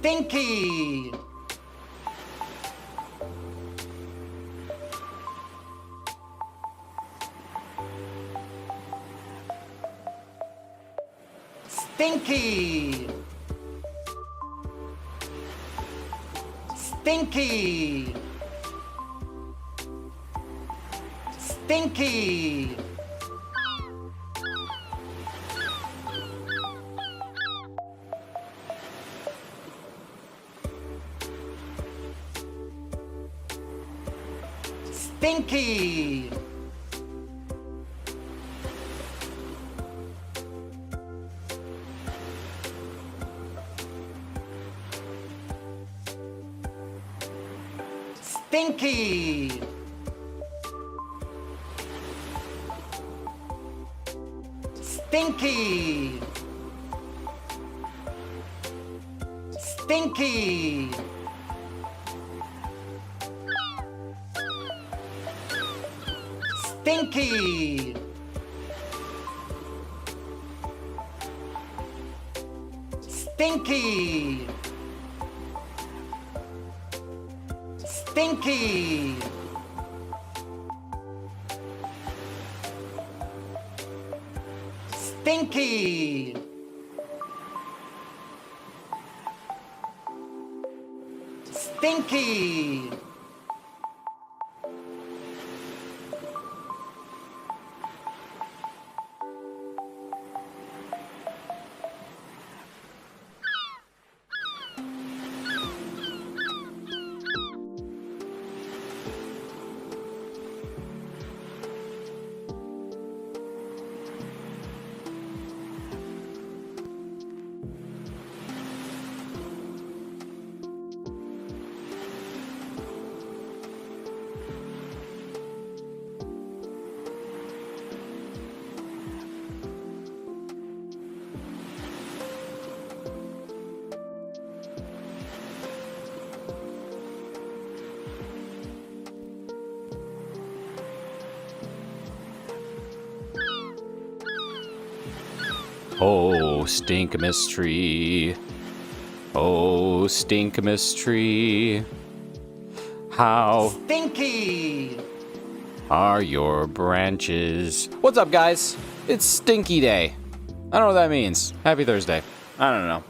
Stinky! Stinky! Stinky! Stinky! Stinky! Stinky! Stinky! Stinky! Stinky! Stinky! Stinky! Stinky! Stinky! Oh, Stinkmas tree. Oh, Stinkmas tree. How Stinky! are your branches? What's up, guys? It's Stinky Day. I don't know what that means. Happy Thursday. I don't know.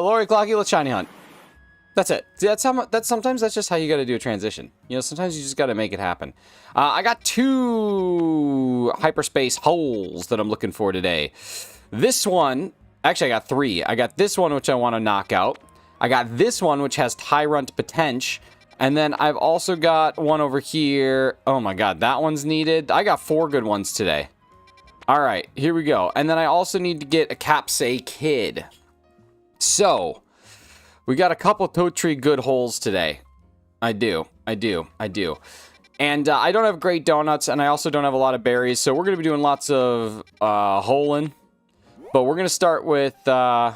Lori Clocky, let's shiny hunt. That's it. See, sometimes that's just how you got to do a transition. You know, sometimes you just got to make it happen. I got 2 hyperspace holes that I'm looking for today. This one, actually I got 3. I got this one, which I want to knock out. I got this one, which has tyrant potential. And then I've also got one over here. Oh my god, that one's needed. I got 4 good ones today. All right, here we go. And then I also need to get a capsakid. So, we got a couple toad tree good holes today. I do. And I don't have great donuts, and I also don't have a lot of berries, so we're going to be doing lots of holing. But we're going to start with we're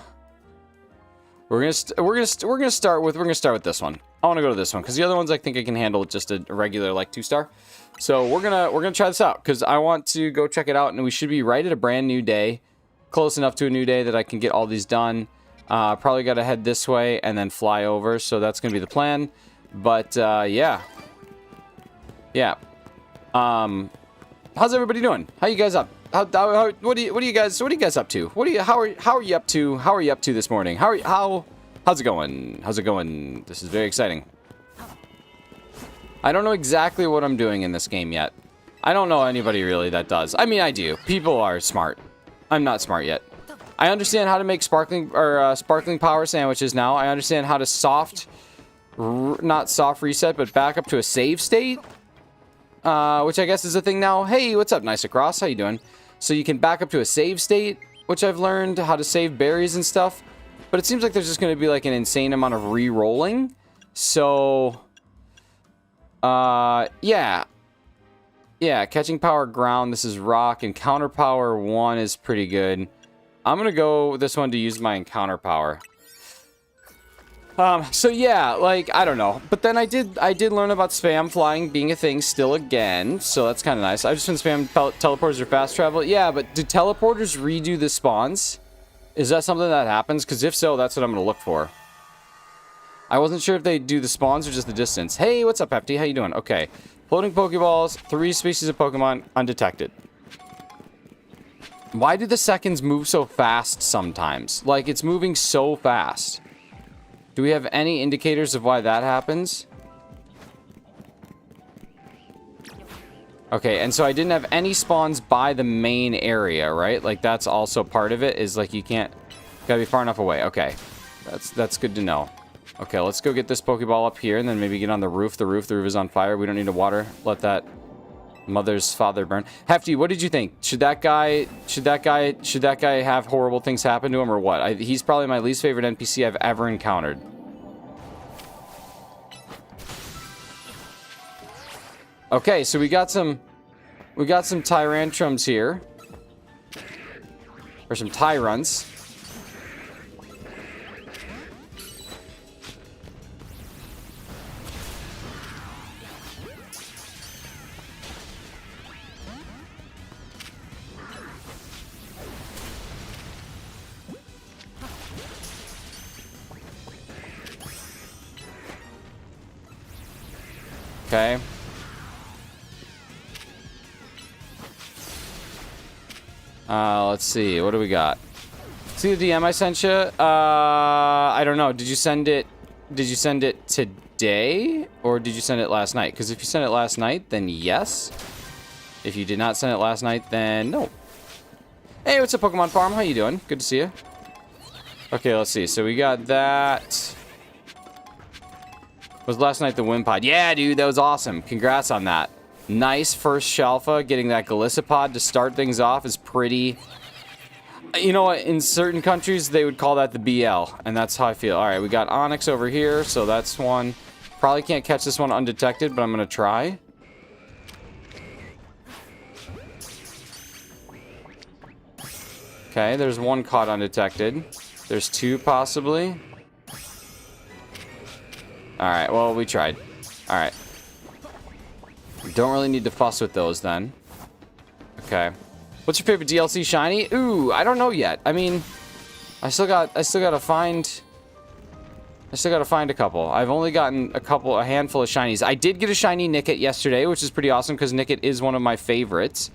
going to start with this one. I want to go to this one because the other ones I think I can handle with just a regular like 2-star. So we're gonna try this out because I want to go check it out, and we should be right at a brand new day, close enough to a new day that I can get all these done. Probably got to head this way and then fly over, so that's gonna be the plan. But yeah. How's everybody doing? How you guys up? What are you guys up to? How are you up to this morning? How's it going? This is very exciting. I don't know exactly what I'm doing in this game yet. I don't know anybody really that does. I mean, I do. People are smart. I'm not smart yet. I understand how to make sparkling power sandwiches now. I understand how to not soft reset, but back up to a save state. Which I guess is a thing now. Hey, what's up, Nice Across? How you doing? So you can back up to a save state, which I've learned how to save berries and stuff. But it seems like there's just going to be like an insane amount of re-rolling. So, yeah. Yeah, catching power ground, this is rock. Encounter power 1 is pretty good. I'm going to go with this one to use my encounter power. So yeah, like, I don't know. But then I did learn about spam flying being a thing still again. So that's kind of nice. I've just been spam teleporters or fast travel. Yeah, but do teleporters redo the spawns? Is that something that happens? Because if so, that's what I'm going to look for. I wasn't sure if they do the spawns or just the distance. Hey, what's up, Hefty? How you doing? Okay. Floating Pokeballs, 3 species of Pokemon, undetected. Why do the seconds move so fast sometimes? Like, it's moving so fast. Do we have any indicators of why that happens? Okay, and so I didn't have any spawns by the main area, right? Like, that's also part of it, is like you can't... Gotta be far enough away. Okay. That's good to know. Okay, let's go get this Pokeball up here, and then maybe get on the roof. The roof is on fire. We don't need to water. Let that mother's father burn. Hefty, what did you think? Should that guy have horrible things happen to him, or what? He's probably my least favorite NPC I've ever encountered. Okay, so we got some tyrantrums here. Or some tyrants. Okay. Let's see. What do we got? See the DM I sent you? I don't know. Did you send it today? Or did you send it last night? Because if you sent it last night, then yes. If you did not send it last night, then no. Hey, what's up, Pokemon Farm? How you doing? Good to see you. Okay, let's see. So we got that. Was last night the Wimpod? Yeah, dude, that was awesome. Congrats on that. Nice first Shalfa. Getting that Galissapod to start things off is pretty... You know what? In certain countries, they would call that the BL. And that's how I feel. Alright, we got Onyx over here. So that's one. Probably can't catch this one undetected, but I'm going to try. Okay, there's one caught undetected. There's two, possibly. Alright, well, we tried. Alright. Don't really need to fuss with those, then. Okay. What's your favorite DLC shiny? Ooh, I don't know yet. I mean, I still gotta find a couple. I've only gotten a handful of shinies. I did get a shiny Nickit yesterday, which is pretty awesome, because Nickit is one of my favorites.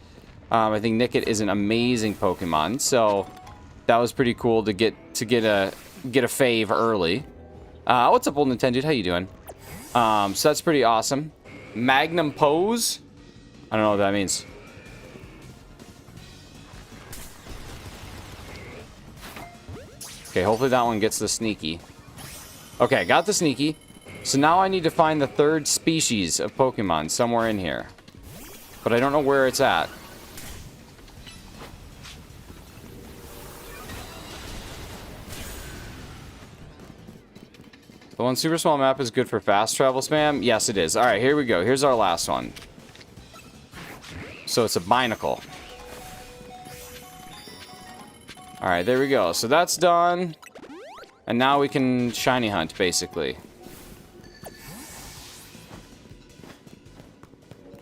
I think Nickit is an amazing Pokemon, so that was pretty cool to get a fave early. What's up, old Nintendo? How you doing? So that's pretty awesome. Magnum Pose? I don't know what that means. Okay, hopefully that one gets the sneaky. Okay, got the sneaky. So now I need to find the third species of Pokemon somewhere in here. But I don't know where it's at. The one super small map is good for fast travel spam? Yes, it is. Alright, here we go. Here's our last one. So it's a binacle. Alright, there we go. So that's done. And now we can shiny hunt, basically.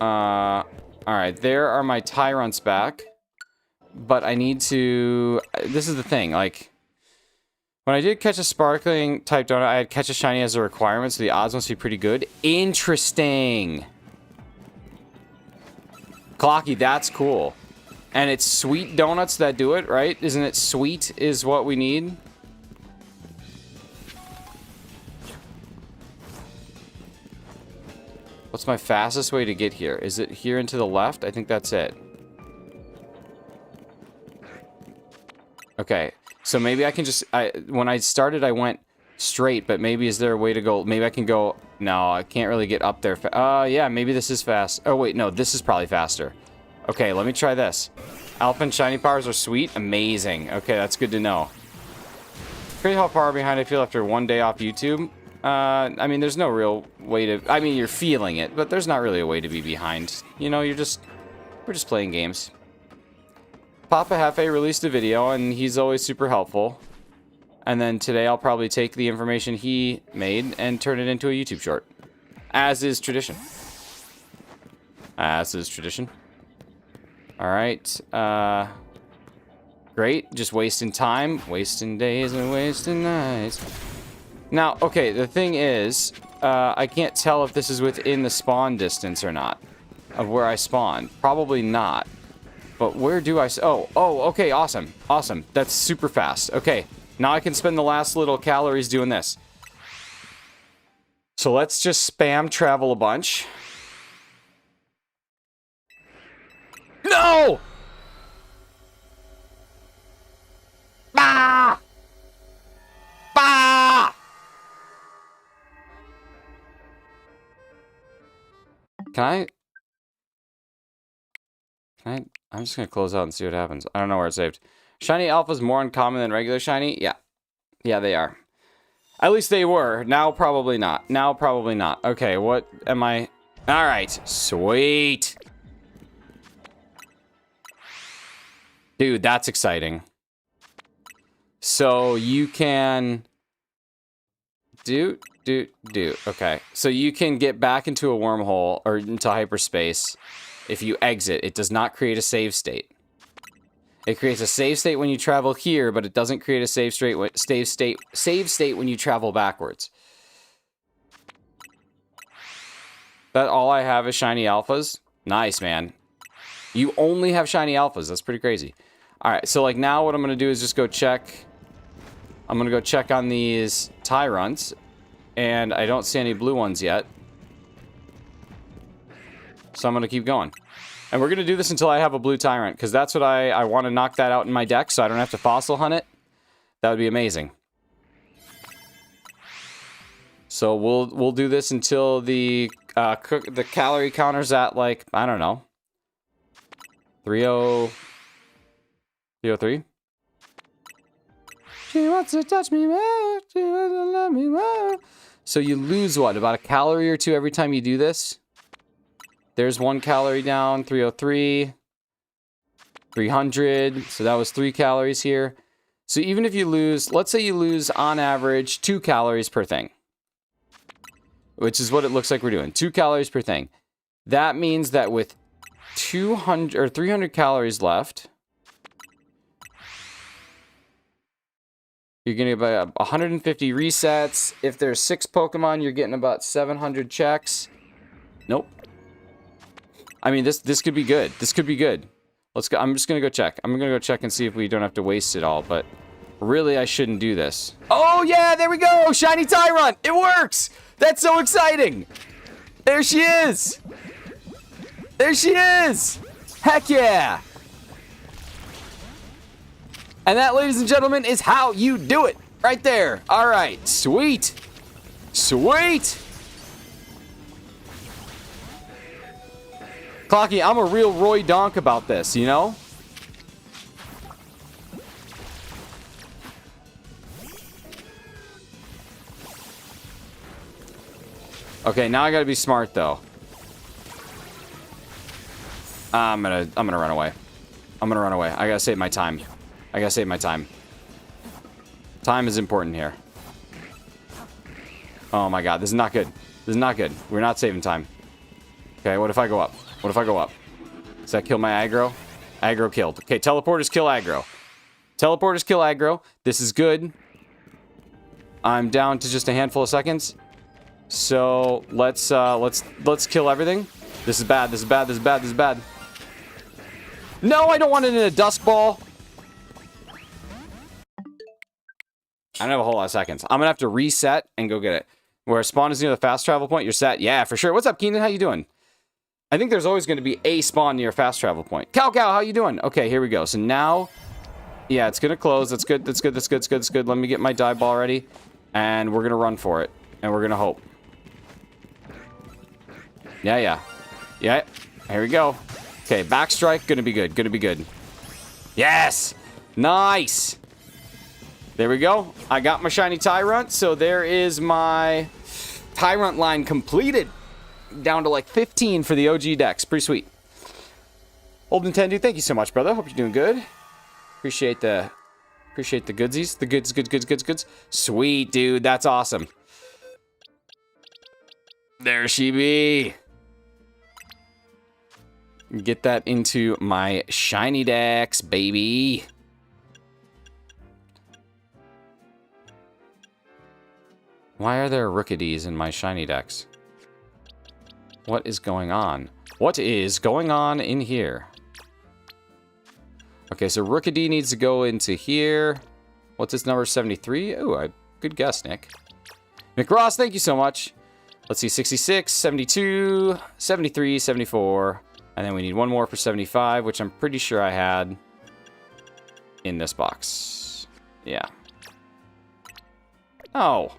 Alright, there are my tyrants back. But I need to... This is the thing, like... When I did catch a sparkling type donut, I had catch a shiny as a requirement, so the odds must be pretty good. Interesting! Clocky, that's cool. And it's sweet donuts that do it, right? Isn't it sweet is what we need? What's my fastest way to get here? Is it here and to the left? I think that's it. Okay. So maybe I can just... when I started, I went straight, but maybe is there a way to go... Maybe I can go... No, I can't really get up there. Yeah, maybe this is fast. Oh, wait, no, this is probably faster. Okay, let me try this. Alpha and shiny powers are sweet. Amazing. Okay, that's good to know. Crazy how far behind I feel after one day off YouTube. I mean, there's no real way to... I mean, you're feeling it, but there's not really a way to be behind. You know, we're just playing games. Papa Hefe released a video, and he's always super helpful. And then today I'll probably take the information he made and turn it into a YouTube short. As is tradition. As is tradition. Alright, Great. Just wasting time. Wasting days and wasting nights. Now, okay, the thing is, I can't tell if this is within the spawn distance or not of where I spawn. Probably not. But where do I... Oh, okay, awesome. Awesome. That's super fast. Okay, now I can spend the last little calories doing this. So let's just spam travel a bunch. No! Bah! Bah! Can I... I'm just gonna close out and see what happens. I don't know where it's saved. Shiny Alpha is more uncommon than regular shiny? Yeah. Yeah, they are. At least they were. Now probably not. Now probably not. Okay, what am I... Alright. Sweet. Dude, that's exciting. So you can... Okay. So you can get back into a wormhole or into hyperspace if you exit. It does not create a save state. It creates a save state when you travel here, but it doesn't create a save state when you travel backwards. That all I have is shiny alphas? Nice, man. You only have shiny alphas. That's pretty crazy. Alright, so like now what I'm going to do is just go check. I'm going to go check on these tyrants. And I don't see any blue ones yet. So I'm going to keep going. And we're going to do this until I have a blue tyrant. Because that's what I want to knock that out in my deck. So I don't have to fossil hunt it. That would be amazing. So we'll do this until the calorie counter's at like, I don't know. 303? She wants to touch me more. She wants to love me more. So you lose what? About a calorie or two every time you do this? There's 1 calorie down. 303. 300. So that was 3 calories here. So even if you lose, let's say you lose on average 2 calories per thing. Which is what it looks like we're doing. 2 calories per thing. That means that with 200 or 300 calories left, you're getting about 150 resets. If there's 6 Pokemon, you're getting about 700 checks. Nope. I mean, this could be good. This could be good. Let's go. I'm just gonna go check. I'm gonna go check and see if we don't have to waste it all. But really, I shouldn't do this. Oh yeah, there we go. Shiny Tyrant. It works. That's so exciting. There she is. There she is. Heck yeah. And that, ladies and gentlemen, is how you do it. Right there. All right. Sweet. Sweet. Clocky, I'm a real Roy Donk about this, you know? Okay, now I gotta be smart, though. I'm gonna run away. I'm gonna run away. I gotta save my time. I gotta save my time. Time is important here. Oh my god, this is not good. This is not good. We're not saving time. Okay, what if I go up? What if I go up? Does that kill my aggro? Aggro killed. Okay, teleporters kill aggro. Teleporters kill aggro. This is good. I'm down to just a handful of seconds. So let's kill everything. This is bad. This is bad. This is bad. This is bad. No, I don't want it in a dusk ball. I don't have a whole lot of seconds. I'm gonna have to reset and go get it. Where spawn is near the fast travel point, you're set. Yeah, for sure. What's up, Keenan? How you doing? I think there's always going to be a spawn near a fast travel point. Cow, how you doing? Okay, here we go. So now, yeah, it's going to close. That's good. That's good. That's good. That's good. That's good. Let me get my dive ball ready, and we're going to run for it, and we're going to hope. Yeah. Here we go. Okay, back strike. Going to be good. Going to be good. Yes. Nice. There we go. I got my shiny Tyrant, so there is my Tyrant line completed. Down to like 15 for the OG decks. Pretty sweet. Old Nintendo, thank you so much, brother. Hope you're doing good. Appreciate the goodsies. The goods. Sweet, dude. That's awesome. There she be. Get that into my shiny decks, baby. Why are there Rookidees in my shiny decks? What is going on? What is going on in here? Okay, so Rookidee needs to go into here. What's this number? 73? Oh, good guess, Nick. Nick Ross, thank you so much. Let's see, 66, 72, 73, 74. And then we need one more for 75, which I'm pretty sure I had in this box. Yeah. Oh.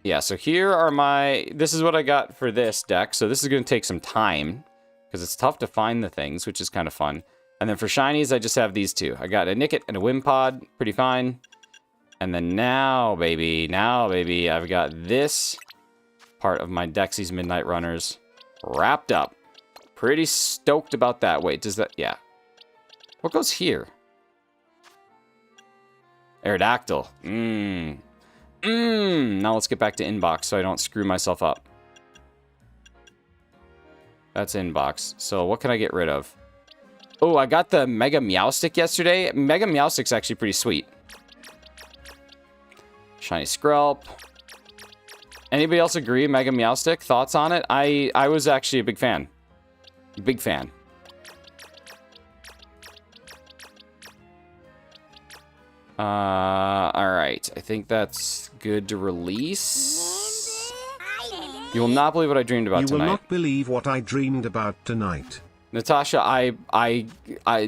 Yeah, so here are my... This is what I got for this deck. So this is going to take some time because it's tough to find the things, which is kind of fun. And then for shinies, I just have these two. I got a Nickit and a Wimpod. Pretty fine. And then now, baby, I've got this part of my Dexy's Midnight Runners wrapped up. Pretty stoked about that. Wait, does that... Yeah. What goes here? Aerodactyl. Now let's get back to inbox so I don't screw myself up. That's inbox. So what can I get rid of? Oh, I got the Mega Meowstic yesterday. Mega Meowstic's actually pretty sweet. Shiny Skrelp. Anybody else agree? Mega Meowstic? Thoughts on it? I was actually a big fan. Big fan. Alright. I think that's good to release. You will not believe what I dreamed about tonight. You will not believe what I dreamed about tonight. Natasha, I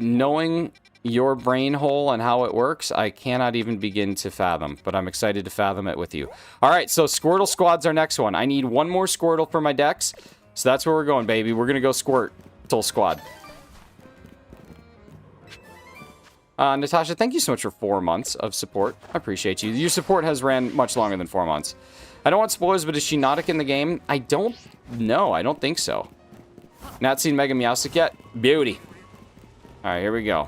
knowing your brain hole and how it works, I cannot even begin to fathom, but I'm excited to fathom it with you. Alright, so Squirtle Squad's our next one. I need one more Squirtle for my decks, so that's where we're going, baby. We're gonna go Squirtle Squad. Natasha, thank you so much for 4 months of support. I appreciate you. Your support has ran much longer than 4 months. I don't want spoilers, but is she Nautic in the game? I don't know. I don't think so. Not seen Mega Meowstic yet? Beauty. Alright, here we go.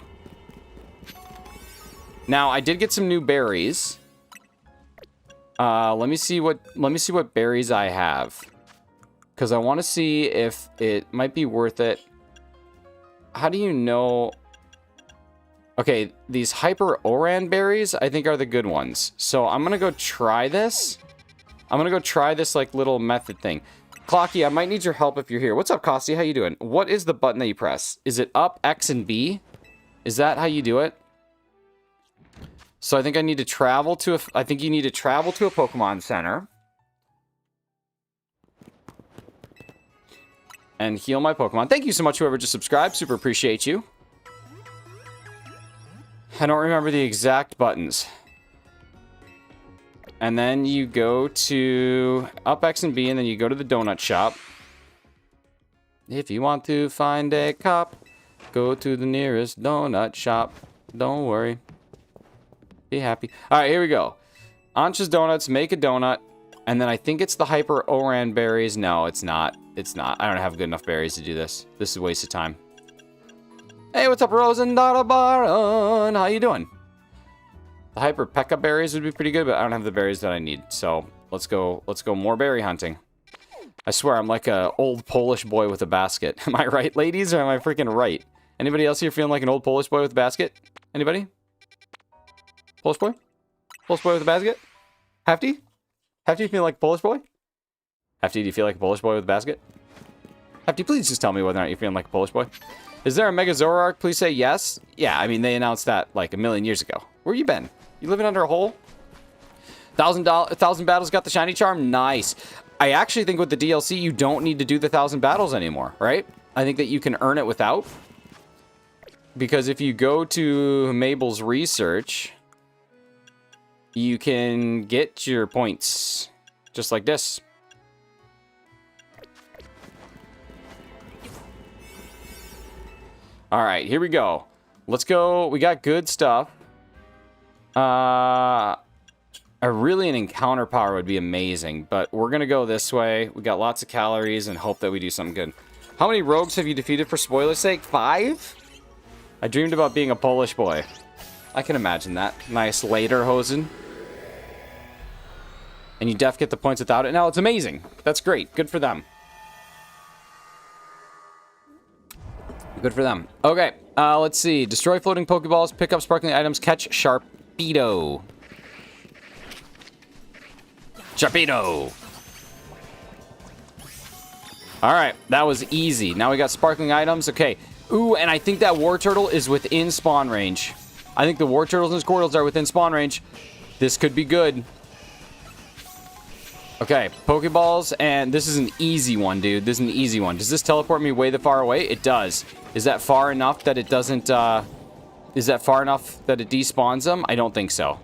Now, I did get some new berries. Let me see what berries I have. Because I want to see if it might be worth it. How do you know... Okay, these Hyper Oran berries, I think, are the good ones. So I'm going to go try this. I'm going to go try this, like, little method thing. Clocky, I might need your help if you're here. What's up, Costi? How you doing? What is the button that you press? Is it up, X, and B? Is that how you do it? So I think I need to travel to a... I think you need to travel to a Pokemon Center. And heal my Pokemon. Thank you so much, whoever just subscribed. Super appreciate you. I don't remember the exact buttons. And then you go to up, X, and B, and then you go to the donut shop. If you want to find a cop, go to the nearest donut shop. Don't worry. Be happy. All right, here we go. Ancha's Donuts, make a donut. And then I think it's the Hyper Oran berries. No, it's not. It's not. I don't have good enough berries to do this. This is a waste of time. Hey, what's up, Rosendara Baron? How you doing? The Hyper Pekka berries would be pretty good, but I don't have the berries that I need. So let's go more berry hunting. I swear I'm like a old Polish boy with a basket. Am I right, ladies, or am I freaking right? Anybody else here feeling like an old Polish boy with a basket? Anybody? Polish boy? Polish boy with a basket? Hefty? Hefty feel like a Polish boy? Hefty, do you feel like a Polish boy with a basket? Hefty, please just tell me whether or not you're feeling like a Polish boy. Is there a Mega Zoroark? Please say yes. Yeah, I mean, they announced that like a million years ago. Where you been? You living under a hole? $1,000 battles got the shiny charm? Nice. I actually think with the DLC, you don't need to do the 1,000 battles anymore, right? I think that you can earn it without. Because if you go to Mabel's research, you can get your points just like this. All right, here we go. Let's go. We got good stuff. Really an encounter power would be amazing, but we're going to go this way. We got lots of calories and hope that we do something good. How many rogues have you defeated for spoiler's sake? 5? I dreamed about being a Polish boy. I can imagine that. Nice lederhosen. And you def get the points without it. Now it's amazing. That's great. Good for them. Good for them. Okay, let's see. Destroy floating Pokeballs, pick up sparkling items, catch Sharpedo. Sharpedo! Alright, that was easy. Now we got sparkling items. Okay. Ooh, and I think that War Turtle is within spawn range. I think the War Turtles and Squirtles are within spawn range. This could be good. Okay, Pokeballs, and this is an easy one, dude. This is an easy one. Does this teleport me way the far away? It does. Is that far enough that it doesn't, is that far enough that it despawns them? I don't think so.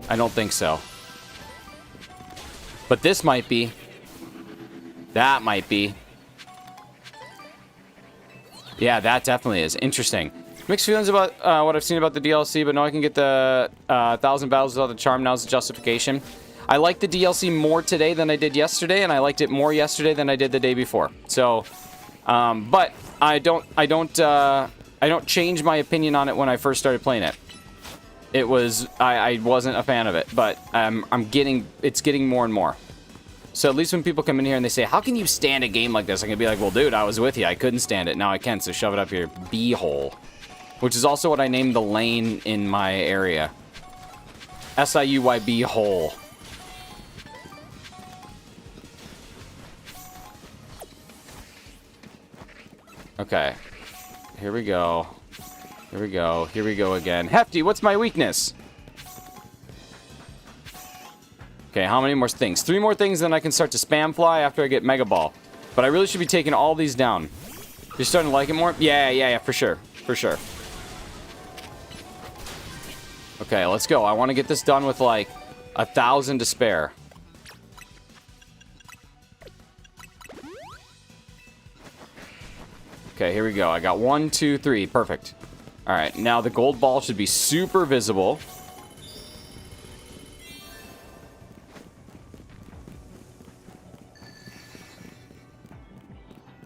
I don't think so. But this might be. That might be. Yeah, that definitely is. Interesting. Mixed feelings about what I've seen about the DLC, but no, I can get the 1,000 battles without the charm. Now's the justification. I like the DLC more today than I did yesterday, and I liked it more yesterday than I did the day before. So, but I don't change my opinion on it when I first started playing it. It was I wasn't a fan of it, but it's getting more and more. So at least when people come in here and they say, how can you stand a game like this? I can be like, well, dude, I was with you. I couldn't stand it. Now I can, so shove it up your b-hole. Which is also what I named the lane in my area. S-I-U-Y-B hole. Okay. Here we go. Here we go. Here we go again. Hefty, what's my weakness? Okay, how many more things? 3 more things, then I can start to spam fly after I get Mega Ball. But I really should be taking all these down. You're starting to like it more? Yeah, for sure. For sure. Okay, let's go. I want to get this done with, like, 1,000 to spare. Okay, here we go. I got 1, 2, 3. Perfect. Alright, now the gold ball should be super visible.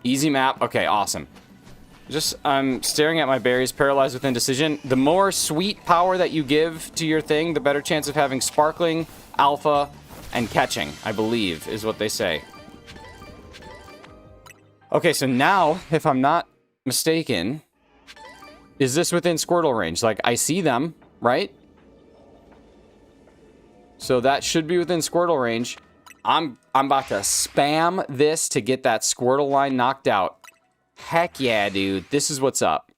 Easy map. Okay, awesome. I'm staring at my berries, paralyzed with indecision. The more sweet power that you give to your thing, the better chance of having sparkling, alpha, and catching, I believe, is what they say. Okay, so now, if I'm not mistaken, is this within Squirtle range? Like, I see them, right? So that should be within Squirtle range. I'm about to spam this to get that Squirtle line knocked out. Heck yeah, dude. This is what's up.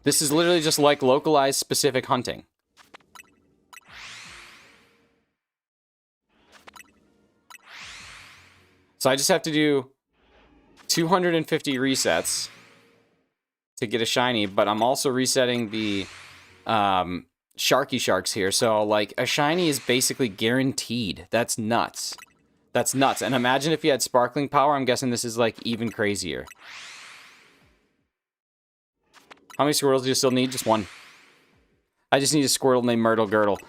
This is literally just like localized specific hunting. So I just have to do 250 resets to get a shiny, but I'm also resetting the Sharky Sharks here. So, like, a shiny is basically guaranteed. That's nuts. That's nuts. And imagine if you had sparkling power. I'm guessing this is, like, even crazier. How many Squirtles do you still need? Just 1. I just need a Squirtle named Myrtle Girdle.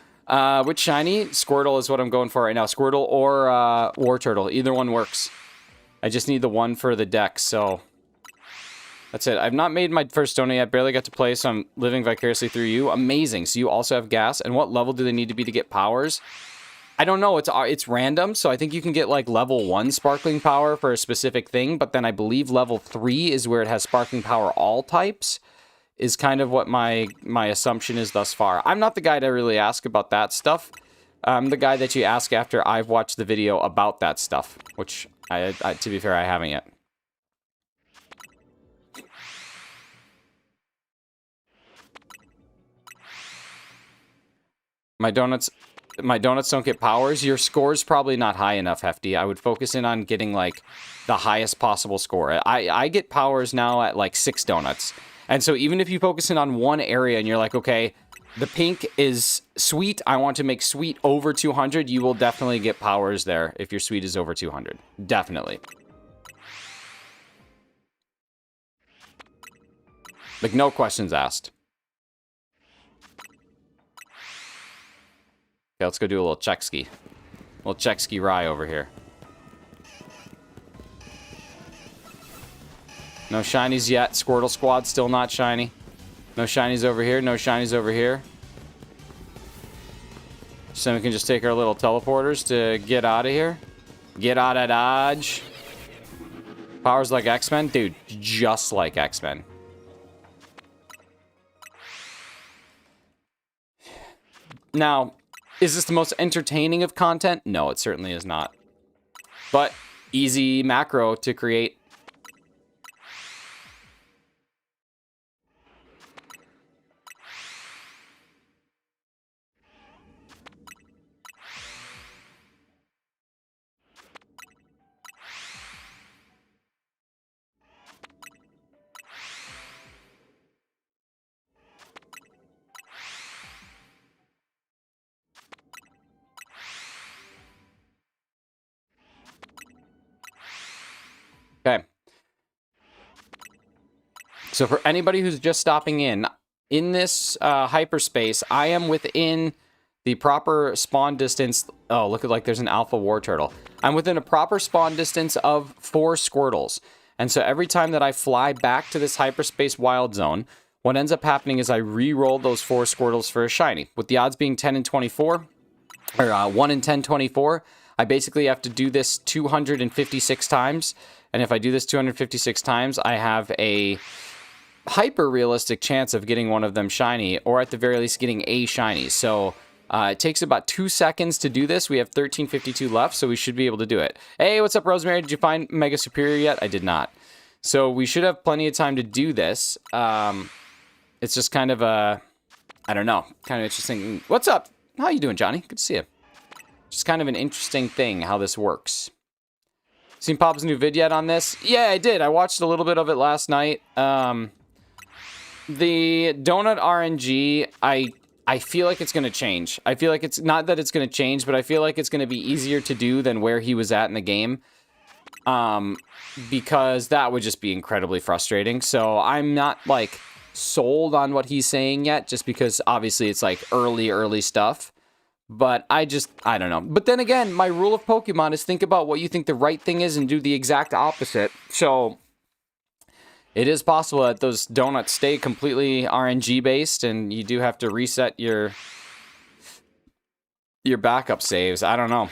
Which shiny? Squirtle is what I'm going for right now. Squirtle or War Turtle. Either one works. I just need the one for the deck, so that's it. I've not made my first donut yet. Barely got to play, so I'm living vicariously through you. Amazing. So you also have gas. And what level do they need to be to get powers? I don't know. It's random, so I think you can get, like, level 1 sparkling power for a specific thing, but then I believe level 3 is where it has sparkling power all types, is kind of what my assumption is thus far. I'm not the guy to really ask about that stuff. I'm the guy that you ask after I've watched the video about that stuff, which, to be fair, I haven't yet. My donuts don't get powers. Your score's probably not high enough, Hefty. I would focus in on getting, like, the highest possible score. I get powers now at, like, 6 donuts. And so even if you focus in on one area and you're like, okay, the pink is sweet, I want to make sweet over 200, you will definitely get powers there if your sweet is over 200. Definitely. Like, no questions asked. Okay, let's go do a little check ski. A little check ski rye over here. No shinies yet. Squirtle Squad still not shiny. No shinies over here. No shinies over here. So we can just take our little teleporters to get out of here. Get out of Dodge. Powers like X-Men? Dude, just like X-Men. Now, is this the most entertaining of content? No, it certainly is not. But easy macro to create. Okay. So for anybody who's just stopping in this hyperspace, I am within the proper spawn distance. Oh, look at, like, there's an alpha war turtle. I'm within a proper spawn distance of 4 squirtles. And so every time that I fly back to this hyperspace wild zone, what ends up happening is I re-roll those 4 squirtles for a shiny. With the odds being 10 and 24, or 1 in 10, 24, I basically have to do this 256 times. And if I do this 256 times, I have a hyper-realistic chance of getting one of them shiny, or at the very least getting a shiny. So it takes about 2 seconds to do this. We have 1352 left, so we should be able to do it. Hey, what's up, Rosemary? Did you find Mega Superior yet? I did not. So we should have plenty of time to do this. It's just kind of a, I don't know, kind of interesting. What's up? How you doing, Johnny? Good to see you. Just kind of an interesting thing how this works. Seen Pop's new vid yet on this? Yeah, I did. I watched a little bit of it last night. The donut RNG, I feel like it's going to change. I feel like it's not that it's going to change, but I feel like it's going to be easier to do than where he was at in the game. Because that would just be incredibly frustrating. So I'm not, like, sold on what he's saying yet, just because obviously it's like early stuff. But I don't know. But then again, my rule of Pokemon is think about what you think the right thing is and do the exact opposite. So it is possible that those donuts stay completely RNG based and you do have to reset your backup saves. I don't know.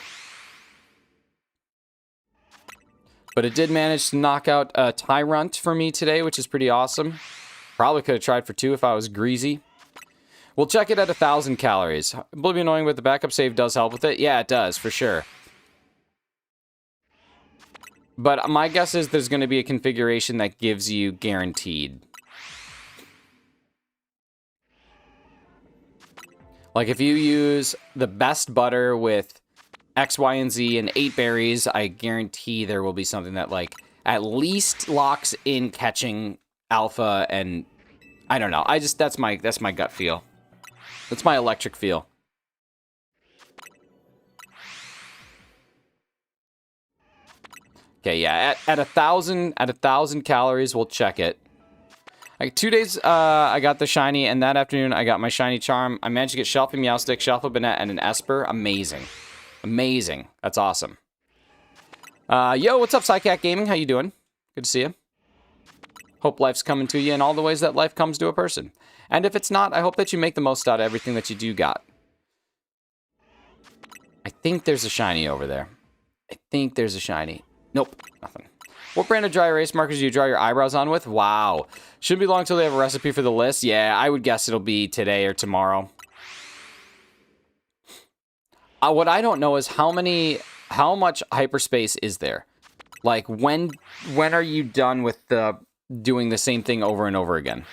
But it did manage to knock out a Tyrant for me today, which is pretty awesome. Probably could have tried for 2 if I was greasy. We'll check it at 1,000 calories. It will be annoying, but the backup save does help with it. Yeah, it does, for sure. But my guess is there's going to be a configuration that gives you guaranteed. Like if you use the best butter with X, Y, and Z and 8 berries, I guarantee there will be something that like at least locks in catching alpha, and I don't know. That's my gut feel. That's my electric feel. Okay, yeah, at 1,000 calories, we'll check it. Like 2 days, I got the shiny, and that afternoon I got my shiny charm. I managed to get Shelfie Meowstic, Shelfie Banette, and an Esper. Amazing, amazing. That's awesome. Yo, what's up, Psycat Gaming? How you doing? Good to see you. Hope life's coming to you in all the ways that life comes to a person. And if it's not, I hope that you make the most out of everything that you do got. I think there's a shiny over there. I think there's a shiny. Nope, nothing. What brand of dry erase markers do you draw your eyebrows on with? Wow. Shouldn't be long till they have a recipe for the list. Yeah, I would guess it'll be today or tomorrow. What I don't know is how much hyperspace is there? Like, when are you done with doing the same thing over and over again?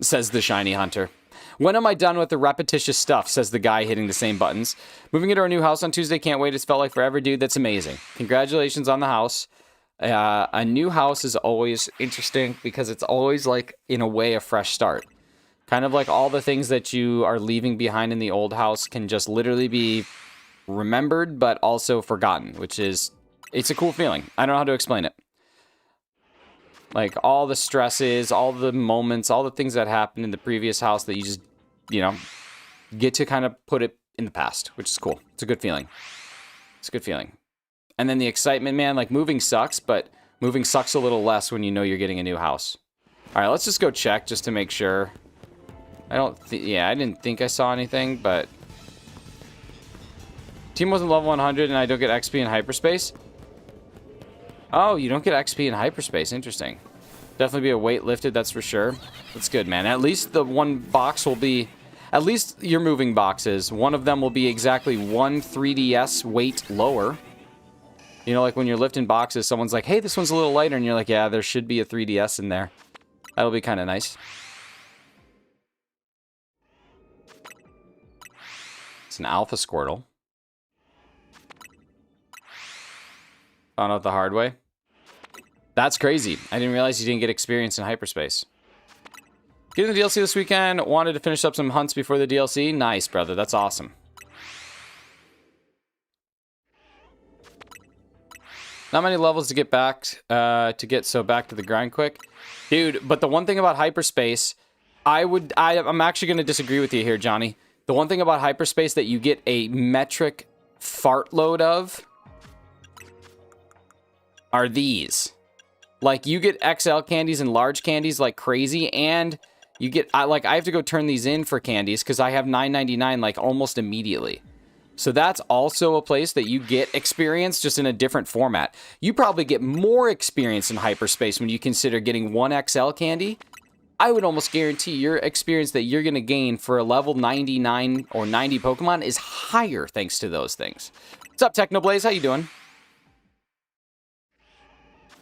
Says the shiny hunter. When am I done with the repetitious stuff? Says the guy hitting the same buttons. Moving into our new house on Tuesday. Can't wait. It's felt like forever, dude. That's amazing. Congratulations on the house. A new house is always interesting because it's always like, in a way, a fresh start. Kind of like all the things that you are leaving behind in the old house can just literally be remembered, but also forgotten, which is, it's a cool feeling. I don't know how to explain it. Like, all the stresses, all the moments, all the things that happened in the previous house that you just, you know, get to kind of put it in the past, which is cool. It's a good feeling. It's a good feeling. And then the excitement, man, like, moving sucks, but moving sucks a little less when you know you're getting a new house. All right, let's just go check just to make sure. I didn't think I saw anything, but Team wasn't level 100 and I don't get XP in hyperspace? Oh, you don't get XP in hyperspace. Interesting. Definitely be a weight lifted, that's for sure. That's good, man. At least the one box will be... At least your moving boxes. One of them will be exactly one 3DS weight lower. You know, like when you're lifting boxes, someone's like, hey, this one's a little lighter. And you're like, yeah, there should be a 3DS in there. That'll be kind of nice. It's an alpha Squirtle. Found out the hard way. That's crazy. I didn't realize you didn't get experience in hyperspace. Getting the DLC this weekend. Wanted to finish up some hunts before the DLC. Nice, brother. That's awesome. Not many levels to get back, back to the grind quick. Dude, but the one thing about hyperspace, I'm actually going to disagree with you here, Johnny. The one thing about hyperspace that you get a metric fart load of are these. Like, you get XL candies and large candies like crazy, and you get, I have to go turn these in for candies because I have $9.99 like almost immediately. So that's also a place that you get experience, just in a different format. You probably get more experience in hyperspace when you consider getting one XL candy. I would almost guarantee your experience that you're going to gain for a level 99 or 90 Pokemon is higher thanks to those things. What's up, Technoblaze? How you doing?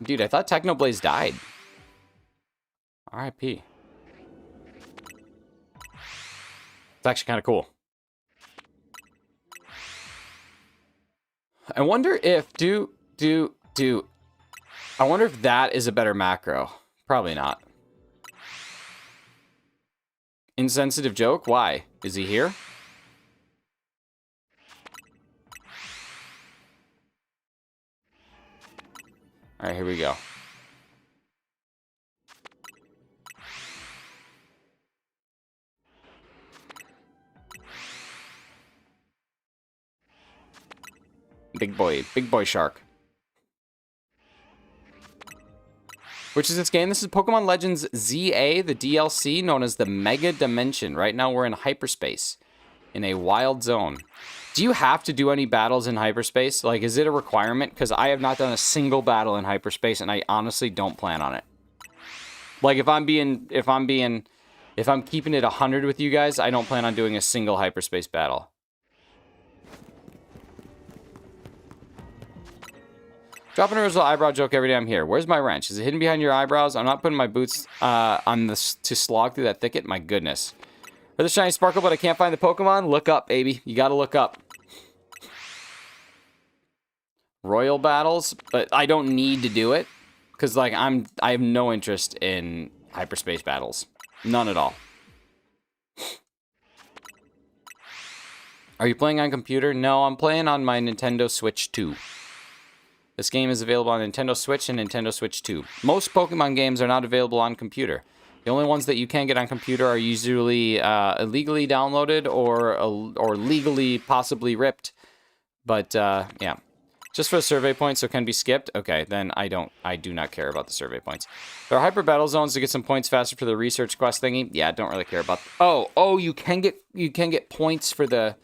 Dude, I thought Technoblaze died. RIP. It's actually kind of cool. I wonder if I wonder if that is a better macro. Probably not. Insensitive joke? Why? Is he here? All right, here we go. Big boy shark. Which is this game? This is Pokemon Legends ZA, the DLC known as the Mega Dimension. Right now we're in hyperspace, in a wild zone. Do you have to do any battles in hyperspace? Like, is it a requirement? Because I have not done a single battle in hyperspace, and I honestly don't plan on it. Like, if I'm keeping it 100 with you guys, I don't plan on doing a single hyperspace battle. Dropping a original eyebrow joke every day I'm here. Where's my wrench? Is it hidden behind your eyebrows? I'm not putting my boots on this to slog through that thicket. My goodness. For the shiny sparkle, but I can't find the Pokemon. Look up, baby. You gotta look up. Royal battles, but I don't need to do it because like I have no interest in hyperspace battles. None at all. Are you playing on computer? No, I'm playing on my Nintendo Switch 2. This game is available on Nintendo Switch and Nintendo Switch 2. Most Pokemon games are not available on computer. The only ones that you can get on computer are usually illegally downloaded or legally possibly ripped. But yeah, just for the survey points, so can be skipped. Okay, then I do not care about the survey points. There are hyper battle zones to get some points faster for the research quest thingy. Yeah, I don't really care about. Oh, you can get points for the.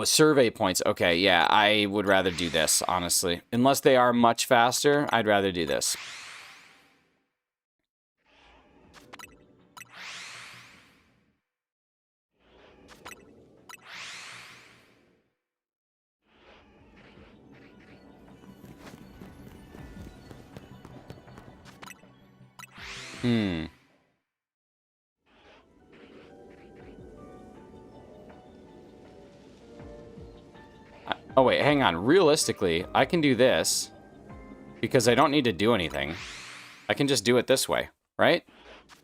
Survey points. Okay, yeah, I would rather do this, honestly. Unless they are much faster, I'd rather do this. Oh, wait, hang on. Realistically, I can do this because I don't need to do anything. I can just do it this way, right?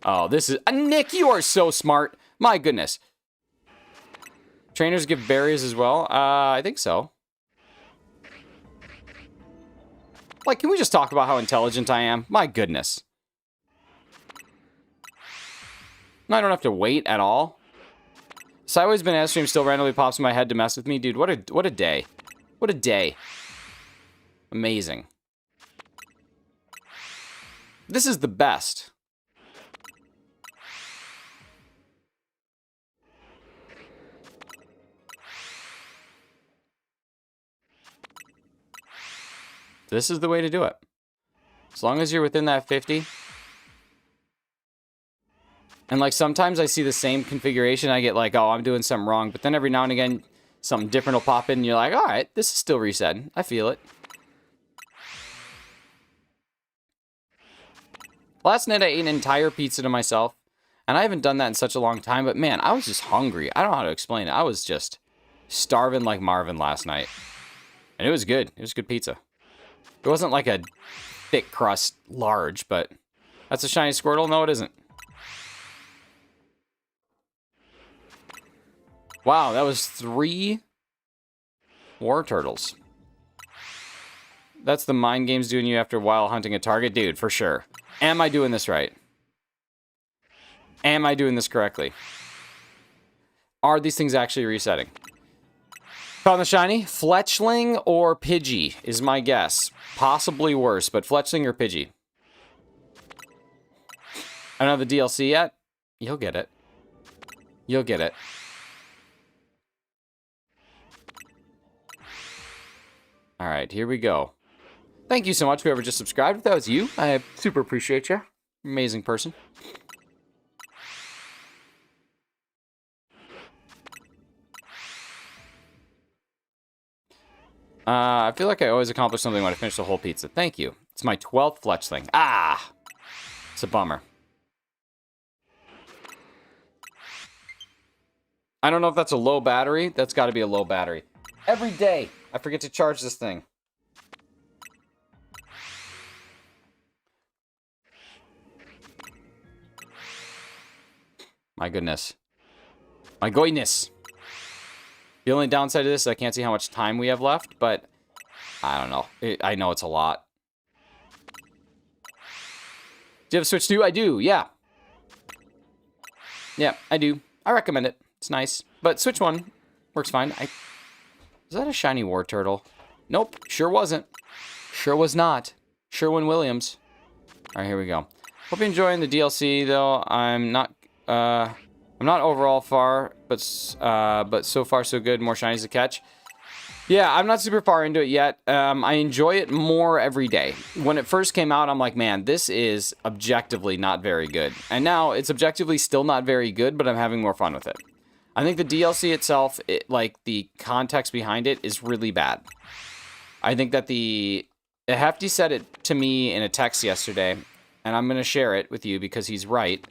Oh, this is... Nick, you are so smart. My goodness. Trainers give berries as well? I think so. Like, can we just talk about how intelligent I am? My goodness. I don't have to wait at all. Sideways Banana Stream still randomly pops in my head to mess with me. Dude, what a day. What a day. Amazing. This is the best. This is the way to do it. As long as you're within that 50. And like sometimes I see the same configuration. I get like, oh, I'm doing something wrong. But then every now and again, something different will pop in and you're like, all right, this is still resetting. I feel it. Last night I ate an entire pizza to myself. And I haven't done that in such a long time. But man, I was just hungry. I don't know how to explain it. I was just starving like Marvin last night. And it was good. It was good pizza. It wasn't like a thick crust large, but that's a shiny Squirtle? No, it isn't. Wow, that was 3 war turtles. That's the mind games doing you after a while hunting a target? Dude, for sure. Am I doing this right? Am I doing this correctly? Are these things actually resetting? Found the shiny? Fletchling or Pidgey is my guess. Possibly worse, but Fletchling or Pidgey? I don't have the DLC yet. You'll get it. You'll get it. Alright, here we go. Thank you so much, whoever just subscribed. If that was you, I super appreciate you. Amazing person. I feel like I always accomplish something when I finish the whole pizza. Thank you. It's my 12th Fletchling. Ah! It's a bummer. I don't know if that's a low battery. That's got to be a low battery. Every day, I forget to charge this thing. My goodness. My goodness. The only downside of this is I can't see how much time we have left, but I don't know. I know it's a lot. Do you have a Switch 2? I do, yeah. Yeah, I do. I recommend it. It's nice. But Switch 1 works fine. Is that a shiny war turtle? Nope, sure wasn't. Sure was not. Sherwin Williams. All right, here we go. Hope you're enjoying the DLC, though. I'm not overall far, but so far so good. More shinies to catch. Yeah, I'm not super far into it yet. I enjoy it more every day. When it first came out, I'm like, man, this is objectively not very good. And now it's objectively still not very good, but I'm having more fun with it. I think the DLC itself, like the context behind it, is really bad. I think that Hefty said it to me in a text yesterday, and I'm going to share it with you because he's right.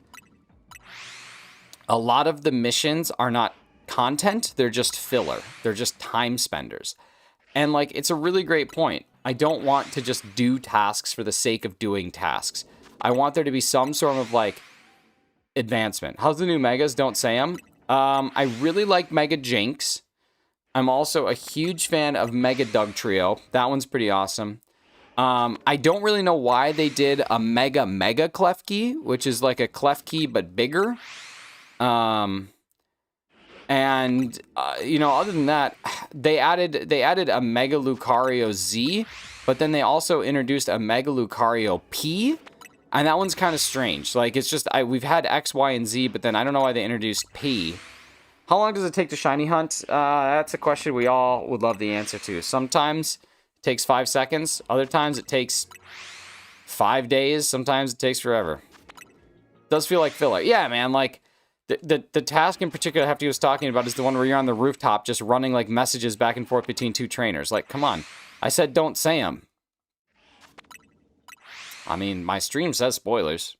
A lot of the missions are not content, they're just filler. They're just time spenders. And like, it's a really great point. I don't want to just do tasks for the sake of doing tasks. I want there to be some sort of like advancement. How's the new Megas? Don't say them. I really like Mega Jinx. I'm also a huge fan of Mega Dugtrio. That one's pretty awesome. I don't really know why they did a Mega Klefki, which is like a Klefki but bigger. You know, other than that, they added a Mega Lucario Z, but then they also introduced a Mega Lucario P, and that one's kind of strange. Like, it's just, we've had X, Y, and Z, but then I don't know why they introduced P. How long does it take to shiny hunt? That's a question we all would love the answer to. Sometimes it takes 5 seconds. Other times it takes 5 days. Sometimes it takes forever. It does feel like filler. Yeah, man, like, the task in particular Hefty was talking about is the one where you're on the rooftop just running like messages back and forth between 2 trainers. Like, come on. I said don't say them. I mean, my stream says spoilers.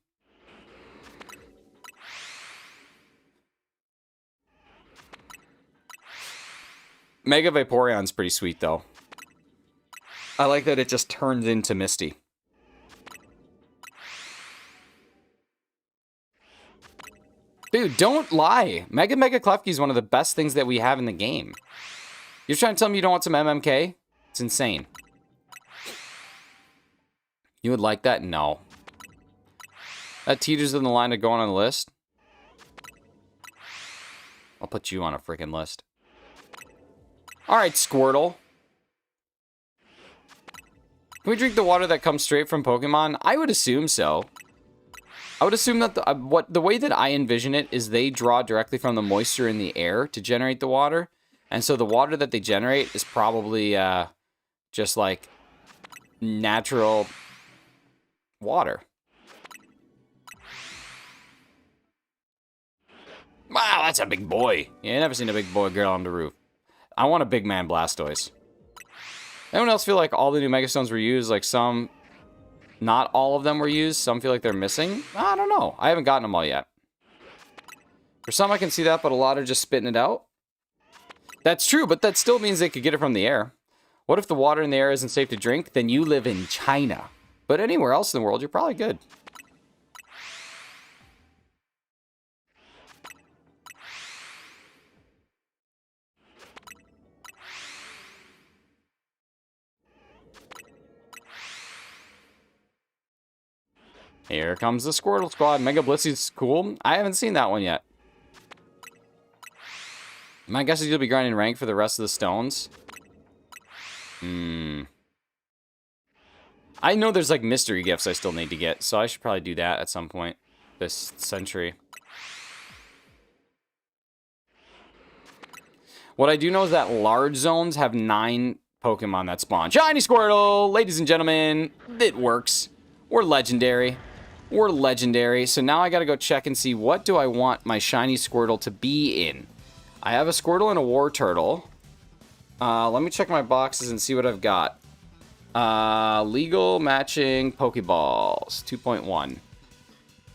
Mega Vaporeon's pretty sweet, though. I like that it just turns into Misty. Dude, don't lie. Mega Klefki is one of the best things that we have in the game. You're trying to tell me you don't want some MMK? It's insane. You would like that? No. That teeters in the line of going on the list. I'll put you on a freaking list. Alright, Squirtle. Can we drink the water that comes straight from Pokemon? I would assume so. I would assume that the way that I envision it is they draw directly from the moisture in the air to generate the water. And so the water that they generate is probably just like natural water. Wow, that's a big boy. Yeah, I never seen a big boy girl on the roof. I want a big man Blastoise. Anyone else feel like all the new Megastones were used? Like some, not all of them were used. Some feel like they're missing. I don't know. I haven't gotten them all yet. For some, I can see that, but a lot are just spitting it out. That's true, but that still means they could get it from the air. What if the water in the air isn't safe to drink? Then you live in China. But anywhere else in the world, you're probably good. Here comes the Squirtle Squad. Mega Blitzy's cool. I haven't seen that one yet. My guess is you'll be grinding rank for the rest of the stones. I know there's like mystery gifts I still need to get, so I should probably do that at some point this century. What I do know is that large zones have 9 Pokemon that spawn. Shiny Squirtle! Ladies and gentlemen, it works. We're legendary. We're legendary. So now I gotta go check and see what do I want my shiny Squirtle to be in. I have a Squirtle and a War Turtle. Let me check my boxes and see what I've got. Legal matching Pokeballs 2.1.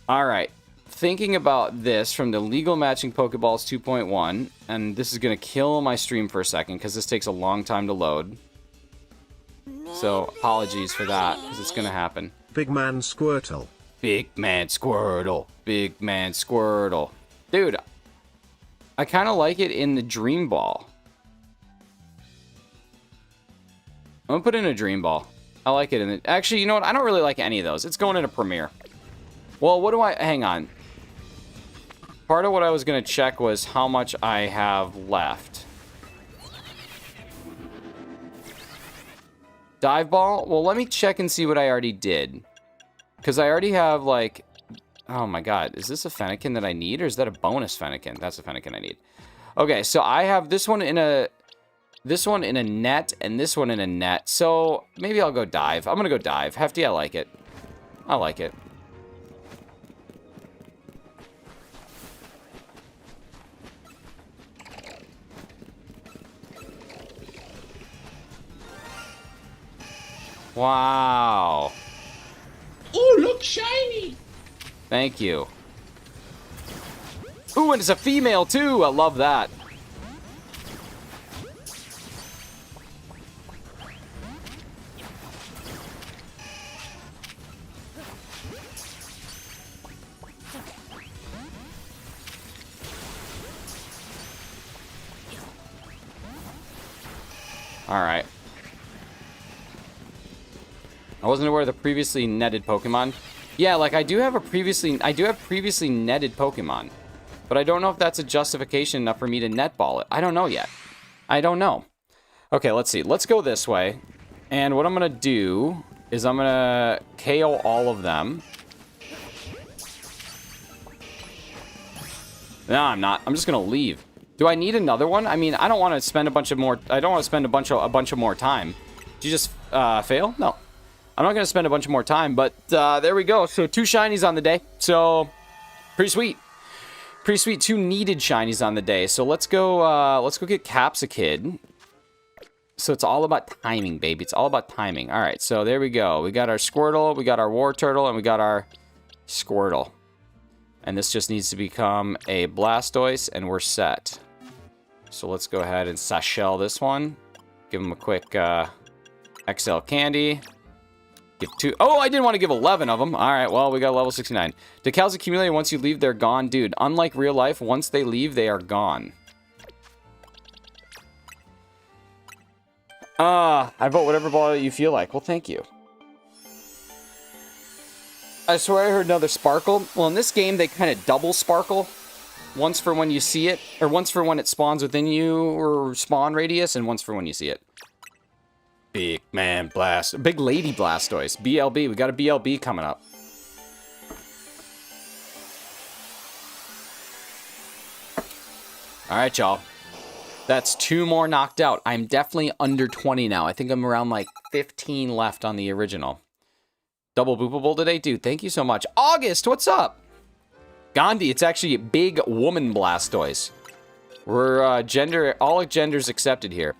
Alright. Thinking about this from the legal matching Pokeballs 2.1, and this is going to kill my stream for a second because this takes a long time to load. So apologies for that because it's going to happen. Big man Squirtle. Big man Squirtle. Big man Squirtle. Dude, I kind of like it in the Dream Ball. I'm going to put in a Dream Ball. I like it in it. Actually, you know what? I don't really like any of those. It's going in a Premier. Well, what do I... Hang on. Part of what I was going to check was how much I have left. Dive Ball? Well, let me check and see what I already did. Because I already have, like... Oh my god. Is this a Fennekin that I need? Or is that a bonus Fennekin? That's a Fennekin I need. Okay, so I have this one in a... This one in a net, and this one in a net. So, maybe I'll go Dive. I'm going to go Dive. Hefty, I like it. I like it. Wow. Oh, look, shiny. Thank you. Ooh, and it's a female, too. I love that. All right. I wasn't aware of the previously netted Pokemon. Yeah, like I do have previously netted Pokemon, but I don't know if that's a justification enough for me to netball it. I don't know yet. I don't know. Okay, let's see. Let's go this way. And what I'm gonna do is I'm gonna KO all of them. No, I'm not. I'm just gonna leave. Do I need another one? I mean, I don't want to spend a bunch of more. I don't want to spend a bunch of more time. Did you just fail? No. I'm not going to spend a bunch of more time, but there we go. So 2 shinies on the day. So pretty sweet. Pretty sweet. 2 needed shinies on the day. So let's go get Capsakid. So it's all about timing, baby. It's all about timing. All right, so there we go. We got our Squirtle, we got our War Turtle, and we got our Squirtle. And this just needs to become a Blastoise, and we're set. So let's go ahead and Spatial this one. Give him a quick XL candy. Give 2. Oh, I didn't want to give 11 of them. All right, well, we got level 69. Decals accumulate. Once you leave, they're gone. Dude, unlike real life, once they leave, they are gone. I vote whatever ball you feel like. Well, thank you. I swear I heard another Sparkle. Well, in this game, they kind of double Sparkle. Once for when you see it, or once for when it spawns within you, or spawn radius, and once for when you see it. Big man Blast. Big lady Blastoise. BLB. We got a BLB coming up. Alright, y'all. That's 2 more knocked out. I'm definitely under 20 now. I think I'm around like 15 left on the original. Double boopable today? Dude, thank you so much. August, what's up? Gandhi, it's actually big woman Blastoise. We're all genders accepted here.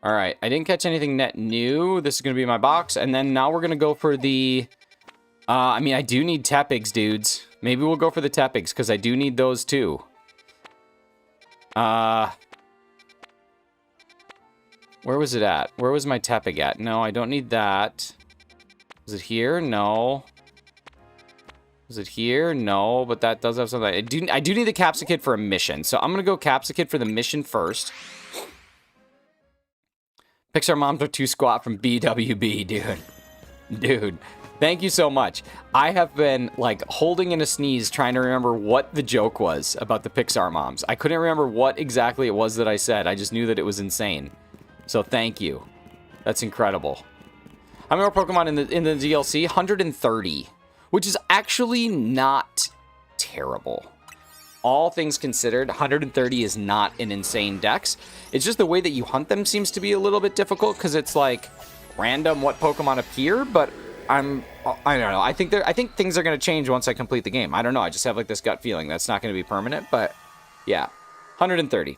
All right, I didn't catch anything net new. This is going to be my box. And then now we're going to go for the... I mean, I do need Tepigs, dudes. Maybe we'll go for the Tepigs, because I do need those too. Where was it at? Where was my Tepig at? No, I don't need that. Is it here? No. Is it here? No, but that does have something. I do need the capsakid for a mission. So I'm going to go capsakid for the mission first. Pixar moms are too squat from BWB, dude. Dude, thank you so much. I have been, like, holding in a sneeze trying to remember what the joke was about the Pixar moms. I couldn't remember what exactly it was that I said. I just knew that it was insane. So thank you. That's incredible. How many more Pokemon in the DLC? 130, which is actually not terrible. All things considered, 130 is not an insane dex. It's just the way that you hunt them seems to be a little bit difficult because it's like random what Pokemon appear, but I don't know. I think things are going to change once I complete the game. I don't know. I just have like this gut feeling that's not going to be permanent, but yeah. 130.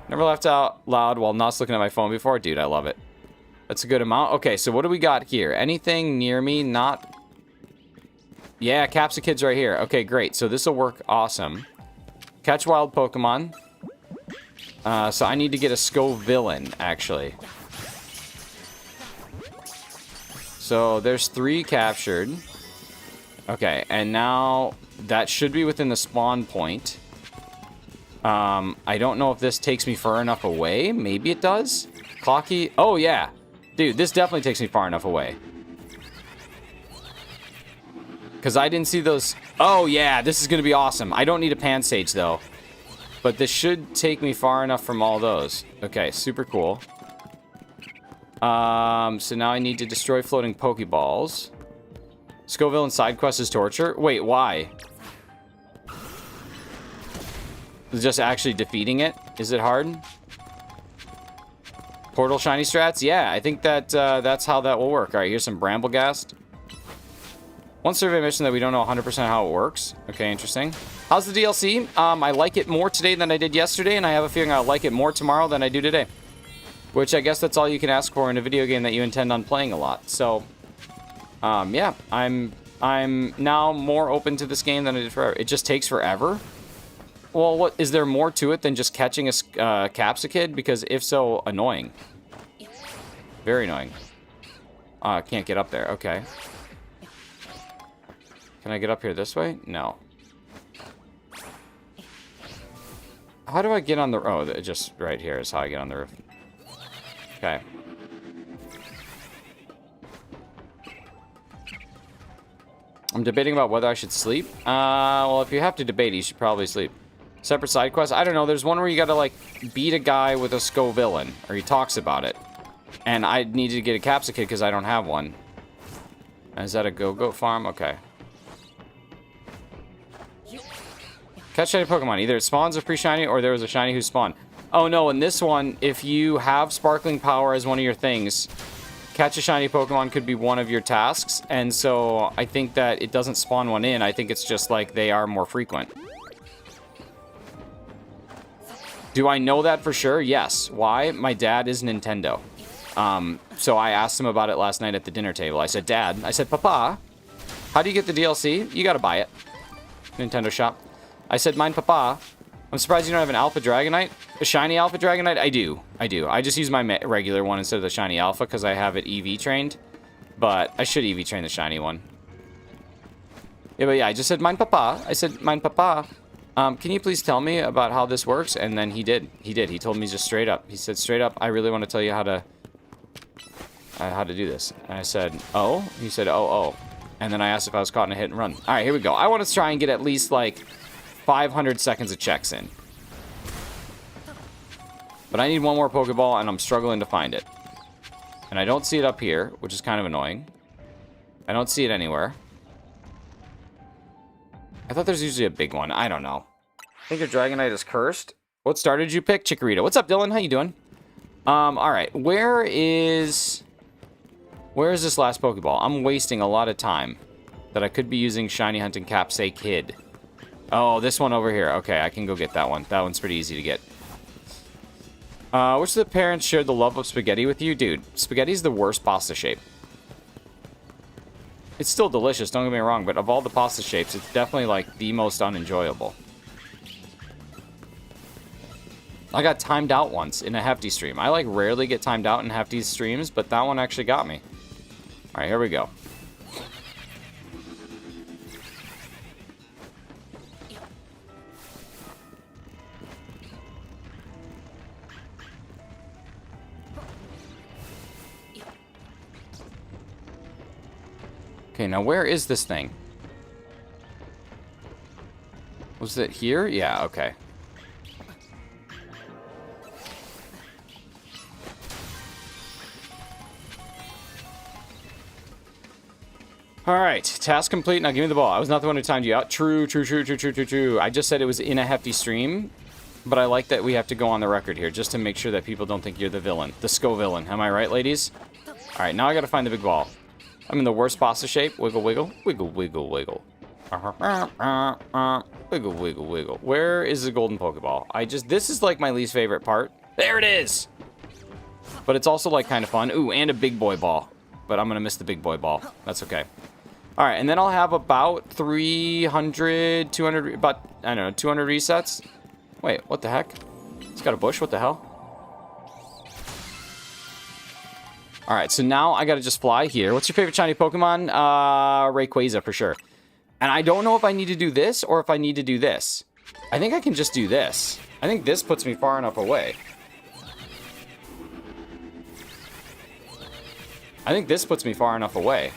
Never laughed out loud while not looking at my phone before. Dude, I love it. That's a good amount. Okay, so what do we got here? Anything near me? Not... Yeah, capsakid's right here. Okay, great. So this will work awesome. Catch wild Pokemon. So I need to get a Scovillain, actually. So there's 3 captured. Okay, and now that should be within the spawn point. I don't know if this takes me far enough away. Maybe it does. Clocky. Oh, yeah. Dude, this definitely takes me far enough away. Because I didn't see those... Oh, yeah, this is going to be awesome. I don't need a Pansage, though. But this should take me far enough from all those. Okay, super cool. So now I need to destroy floating Pokeballs. Scoville and side quest is torture? Wait, why? Just actually defeating it? Is it hard? Portal shiny strats? Yeah, I think that that's how that will work. All right, here's some Bramblegast. One survey mission that we don't know 100% how it works. Okay, interesting. How's the DLC? I like it more today than I did yesterday, and I have a feeling I'll like it more tomorrow than I do today. Which I guess that's all you can ask for in a video game that you intend on playing a lot. So, yeah, I'm now more open to this game than I did forever. It just takes forever? Well, what is there more to it than just catching a capsakid? Because if so, annoying. Very annoying. I can't get up there. Okay. Can I get up here this way? No. How do I get on the... Oh, just right here is how I get on the roof. Okay. I'm debating about whether I should sleep. Well, if you have to debate, you should probably sleep. Separate side quest? I don't know. There's one where you gotta, like, beat a guy with a Scovillain. Or he talks about it. And I needed to get a capsakid because I don't have one. Is that a go-go farm? Okay. Catch shiny Pokemon. Either it spawns a pre-shiny or there was a shiny who spawned. Oh no, in this one, if you have Sparkling Power as one of your things, catch a shiny Pokemon could be one of your tasks. And so I think that it doesn't spawn one in. I think it's just like they are more frequent. Do I know that for sure? Yes. Why? My dad is Nintendo. So I asked him about it last night at the dinner table. I said, Dad, I said, Papa, how do you get the DLC? You gotta buy it. Nintendo shop. I said, mine, Papa. I'm surprised you don't have an Alpha Dragonite. A shiny Alpha Dragonite? I do. I just use my regular one instead of the shiny Alpha because I have it EV trained. But I should EV train the shiny one. Yeah, but yeah, I just said, mine, Papa. I said, mine, Papa. Can you please tell me about how this works? And then he did. He did. He told me just straight up. He said, straight up, I really want to tell you how to do this. And I said, oh? He said, oh. And then I asked if I was caught in a hit and run. All right, here we go. I want to try and get at least, like, 500 seconds of checks in. But I need one more Pokeball, and I'm struggling to find it. And I don't see it up here, which is kind of annoying. I don't see it anywhere. I thought there's usually a big one. I don't know. I think your Dragonite is cursed. What starter did you pick? Chikorita. What's up, Dylan? How you doing? Alright. Where is this last Pokeball? I'm wasting a lot of time that I could be using Shiny Hunting Capsakid. Oh, this one over here. Okay, I can go get that one. That one's pretty easy to get. Which of the parents shared the love of spaghetti with you? Dude, spaghetti's the worst pasta shape. It's still delicious, don't get me wrong, but of all the pasta shapes, it's definitely, like, the most unenjoyable. I got timed out once in a Hefty stream. I, like, rarely get timed out in Hefty streams, but that one actually got me. Alright, here we go. Okay, now where is this thing? Was it here? Yeah, okay. Alright, task complete. Now give me the ball. I was not the one who timed you out. True. I just said it was in a Hefty stream, but I like that we have to go on the record here just to make sure that people don't think you're the villain. The SCO villain. Am I right, ladies? Alright, now I gotta find the big ball. I'm in the worst pasta shape. Wiggle, wiggle. Wiggle, wiggle, wiggle. Wiggle, wiggle, wiggle. Where is the golden Pokeball? This is like my least favorite part. There it is! But it's also like kind of fun. Ooh, and a big boy ball. But I'm gonna miss the big boy ball. That's okay. Alright, and then I'll have about 300, 200, about, I don't know, 200 resets. Wait, what the heck? It's got a bush, what the hell? Alright, so now I gotta just fly here. What's your favorite shiny Pokemon? Rayquaza, for sure. And I don't know if I need to do this or if I need to do this. I think I can just do this. I think this puts me far enough away. I think this puts me far enough away.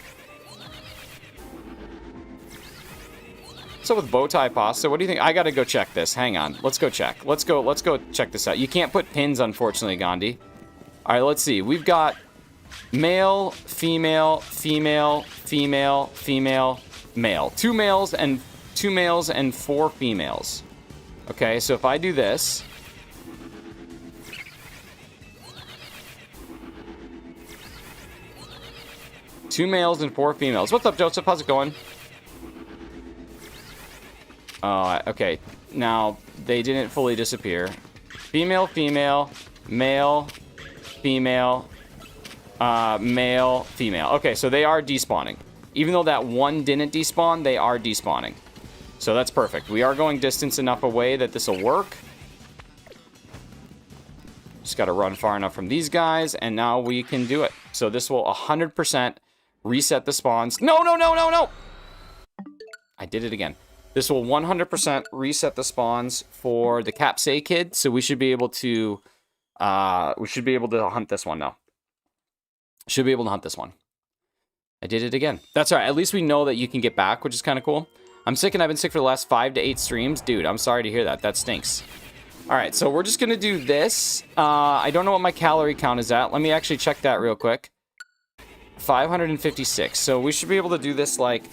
So with Bowtie Pasta, what do you think? I gotta go check this. Hang on. Let's go check. Let's go check this out. You can't put pins, unfortunately, Gandhi. Alright, let's see. We've got male, female, female, female, female, male. Two males and 4 females. Okay, so if I do this, two males and 4 females. What's up, Joseph? How's it going? Okay. Now, they didn't fully disappear. Female, female, male, female, male, female. Okay, so they are despawning. Even though that one didn't despawn, they are despawning. So that's perfect. We are going distance enough away that this will work. Just got to run far enough from these guys, and now we can do it. So this will 100% reset the spawns. No! I did it again. This will 100% reset the spawns for the Capsakid, so we should be able to hunt this one now. Should be able to hunt this one. I did it again. That's all right. At least we know that you can get back, which is kind of cool. I'm sick, and I've been sick for the last 5 to 8 streams. Dude, I'm sorry to hear that. That stinks. All right, so we're just going to do this. I don't know what my calorie count is at. Let me actually check that real quick. 556. So we should be able to do this, like,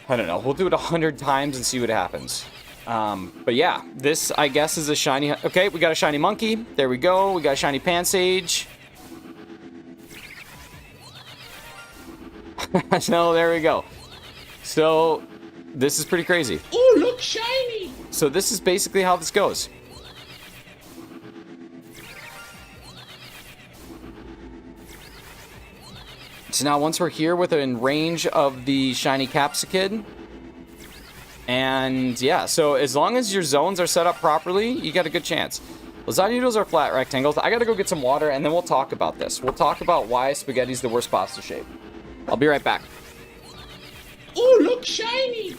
I don't know. We'll do it 100 times and see what happens. But yeah, this, I guess, is a shiny... Okay, we got a shiny monkey. There we go. We got a shiny Pansage. No, there we go. So, this is pretty crazy. Oh, look, shiny! So this is basically how this goes. So now once we're here within range of the shiny Capsakid, and yeah, so as long as your zones are set up properly, you got a good chance. Lasagna noodles are flat rectangles. I gotta go get some water, and then we'll talk about this. We'll talk about why spaghetti's the worst pasta shape. I'll be right back. Oh, look, shiny!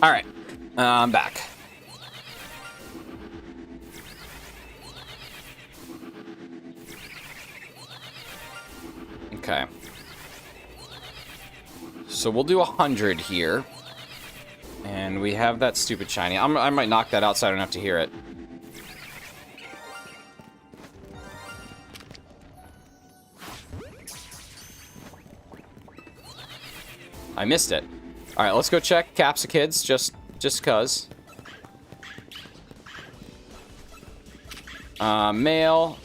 All right, I'm back. Okay. So we'll do 100 here. And we have that stupid shiny. I might knock that out so I don't have to hear it. I missed it. All right, let's go check capsakids just cuz. Male,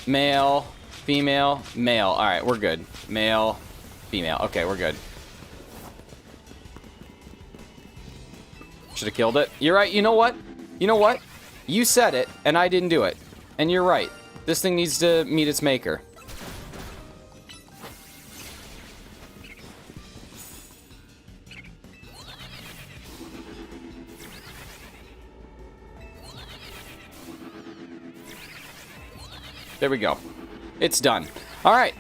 male, female, male. All right, we're good. Male, female. Okay, we're good. Should have killed it. You're right. You know what? You know what? You said it, and I didn't do it. And you're right. This thing needs to meet its maker. There we go. It's done. All right.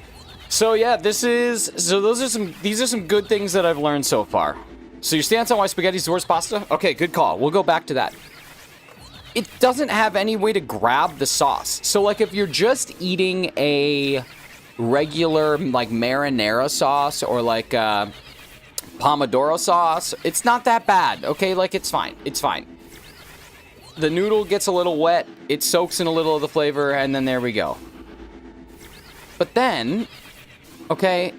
So yeah, these are some good things that I've learned so far. So your stance on why spaghetti's the worst pasta? Okay, good call. We'll go back to that. It doesn't have any way to grab the sauce. So like if you're just eating a regular like marinara sauce or like pomodoro sauce, it's not that bad. Okay, like it's fine. It's fine. The noodle gets a little wet, it soaks in a little of the flavor, and then there we go. But then, okay,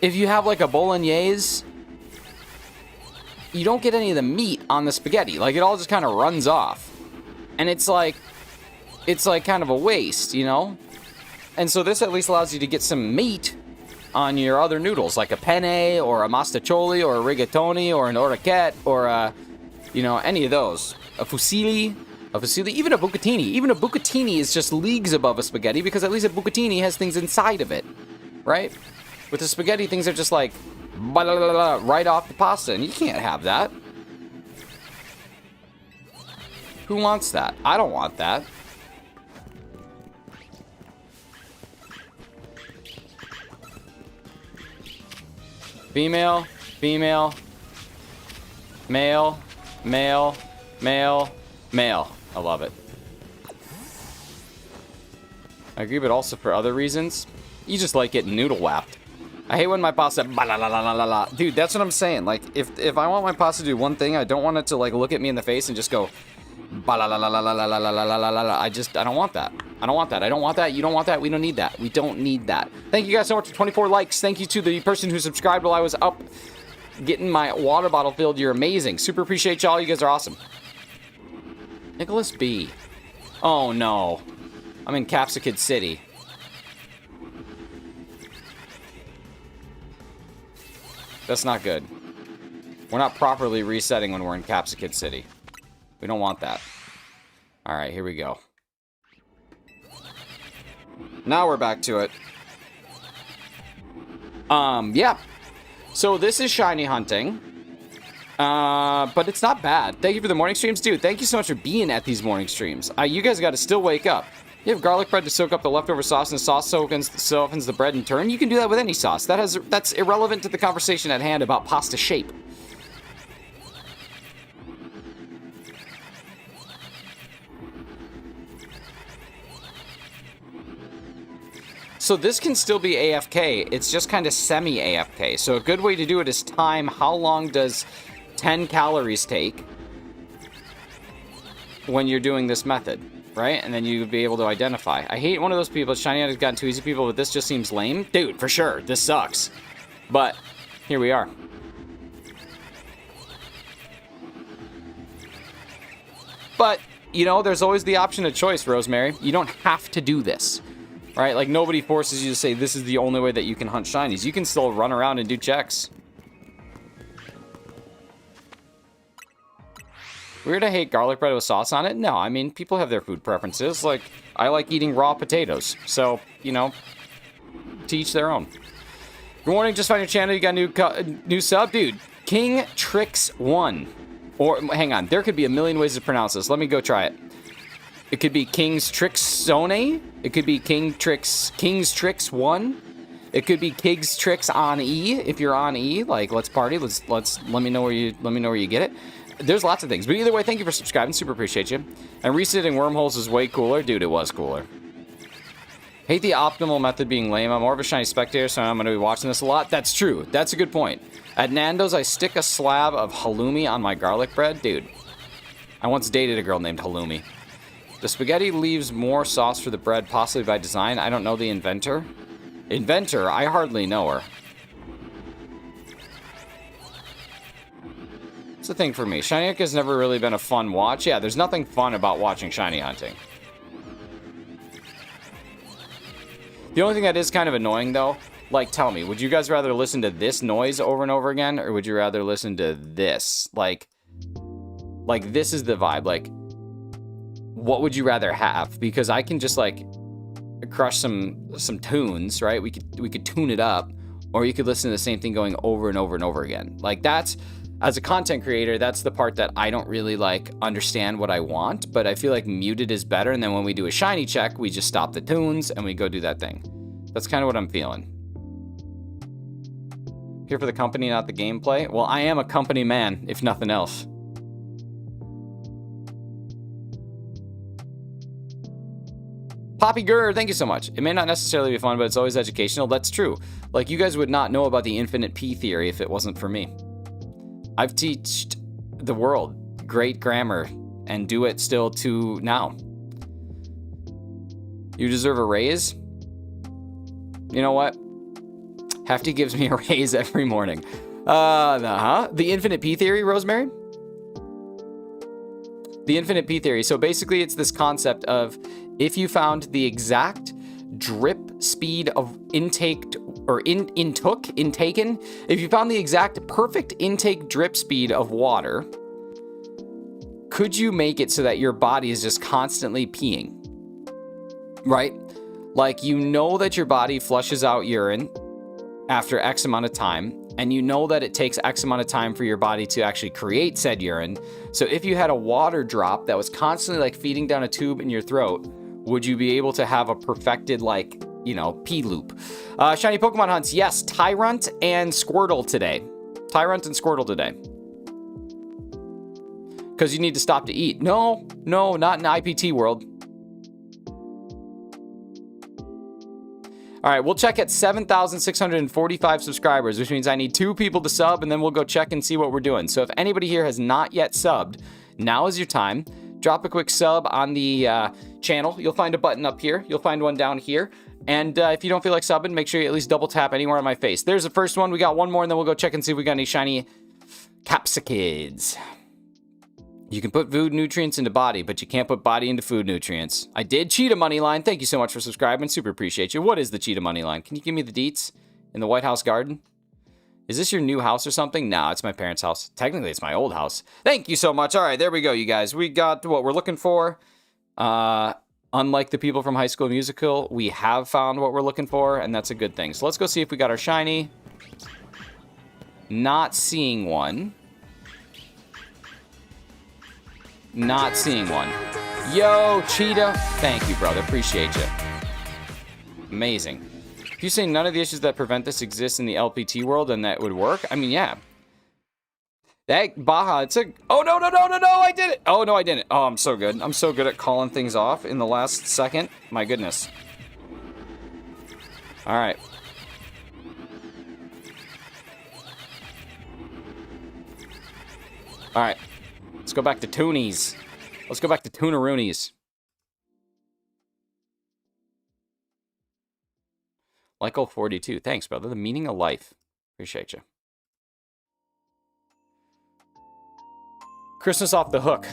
if you have like a bolognese, you don't get any of the meat on the spaghetti. Like, it all just kind of runs off. And it's like kind of a waste, you know? And so this at least allows you to get some meat on your other noodles, like a penne, or a mastacholi, or a rigatoni, or an orecchiette, or a, you know, any of those. A fusilli, even a bucatini. Even a bucatini is just leagues above a spaghetti because at least a bucatini has things inside of it, right? With the spaghetti, things are just like blah, blah, blah, blah, right off the pasta, and you can't have that. Who wants that? I don't want that. Female, female, male, male, male, male. I love it. I agree, but also for other reasons. You just like getting noodle whapped. I hate when my pasta la la la la la la. Dude, that's what I'm saying. Like, if I want my pasta to do one thing, I don't want it to like look at me in the face and just go la la la la la la la la la la la la. I don't want that. I don't want that. I don't want that. You don't want that. We don't need that. We don't need that. Thank you guys so much for 24 likes. Thank you to the person who subscribed while I was up getting my water bottle filled. You're amazing. Super appreciate y'all. You guys are awesome. Nicholas B. Oh no. I'm in Capsakid City. That's not good. We're not properly resetting when we're in Capsakid City. We don't want that. Alright, here we go. Now we're back to it. Yeah. So this is shiny hunting. But it's not bad. Thank you for the morning streams. Dude, thank you so much for being at these morning streams. You guys got to still wake up. You have garlic bread to soak up the leftover sauce, and the sauce softens the bread in turn. You can do that with any sauce. That's irrelevant to the conversation at hand about pasta shape. So this can still be AFK. It's just kind of semi-AFK. So a good way to do it is time how long does 10 calories take when you're doing this method, right? And then you'd be able to identify. I hate one of those people. Shiny has gotten too easy people, but this just seems lame. Dude, for sure. This sucks. But here we are. But, you know, there's always the option of choice, Rosemary. You don't have to do this, right? Like, nobody forces you to say this is the only way that you can hunt shinies. You can still run around and do checks. Weird I hate garlic bread with sauce on it? No, I mean, people have their food preferences. Like, I like eating raw potatoes. So, you know, to each their own. Good morning, just found your channel. You got a new sub? Dude, King Tricks 1. Or, hang on, there could be a million ways to pronounce this. Let me go try it. It could be King's Tricks Zone. It could be King's Tricks 1. It could be Kig's tricks on E. If you're on E, like let's party. Let me know where you get it. There's lots of things. But either way, thank you for subscribing. Super appreciate you. And resetting wormholes is way cooler. Dude, it was cooler. Hate the optimal method being lame. I'm more of a shiny spectator, so I'm going to be watching this a lot. That's true. That's a good point. At Nando's, I stick a slab of halloumi on my garlic bread. Dude, I once dated a girl named Halloumi. The spaghetti leaves more sauce for the bread, possibly by design. I don't know the inventor. Inventor? I hardly know her. It's the thing for me. Shiny Hunt has never really been a fun watch. Yeah, there's nothing fun about watching shiny hunting. The only thing that is kind of annoying, though, like, tell me, would you guys rather listen to this noise over and over again, or would you rather listen to this? Like this is the vibe. Like, what would you rather have? Because I can just, like, crush some tunes, right? We could tune it up, or you could listen to the same thing going over and over and over again. Like, that's... As a content creator, that's the part that I don't really, like, understand what I want, but I feel like muted is better, and then when we do a shiny check, we just stop the tunes, and we go do that thing. That's kind of what I'm feeling. Here for the company, not the gameplay? Well, I am a company man, if nothing else. Poppy Gurr, thank you so much. It may not necessarily be fun, but it's always educational. That's true. Like, you guys would not know about the infinite P theory if it wasn't for me. I've taught the world great grammar and do it still to now. You deserve a raise? You know what? Hefty gives me a raise every morning. The infinite P theory, Rosemary? The infinite P theory. So basically it's this concept of if you found the exact drip speed of intaken, if you found the exact perfect intake drip speed of water, could you make it so that your body is just constantly peeing? Right? Like, you know that your body flushes out urine after X amount of time, and you know that it takes X amount of time for your body to actually create said urine. So if you had a water drop that was constantly, like, feeding down a tube in your throat, would you be able to have a perfected, like, you know, P loop? Shiny Pokemon hunts. Yes, Tyrant and Squirtle today. Tyrant and Squirtle today. Because you need to stop to eat. No, not in IPT world. All right, we'll check at 7,645 subscribers, which means I need 2 people to sub, and then we'll go check and see what we're doing. So if anybody here has not yet subbed, now is your time. Drop a quick sub on the channel. You'll find a button up here. You'll find one down here. And if you don't feel like subbing, make sure you at least double tap anywhere on my face. There's the first one. We got one more, and then we'll go check and see if we got any shiny capsakids. You can put food nutrients into body, but you can't put body into food nutrients. I did cheat a money line. Thank you so much for subscribing. Super appreciate you. What is the cheetah money line? Can you give me the deets in the White House garden? Is this your new house or something? No, it's my parents' house. Technically, it's my old house. Thank you so much. All right, there we go, you guys. We got what we're looking for. Unlike the people from High School Musical, we have found what we're looking for, and that's a good thing. So let's go see if we got our shiny. Not seeing one. Not seeing one. Yo, Cheetah. Thank you, brother. Appreciate you. Amazing. If you say none of the issues that prevent this exist in the LPT world, then that would work. I mean, yeah. That Baja, it's a... Oh, no, I did it. Oh, no, I didn't. Oh, I'm so good. I'm so good at calling things off in the last second. My goodness. All right. All right. Let's go back to Toonies. Let's go back to Toonaroonies. Lyco 42. Thanks, brother. The meaning of life. Appreciate you. Christmas off the hook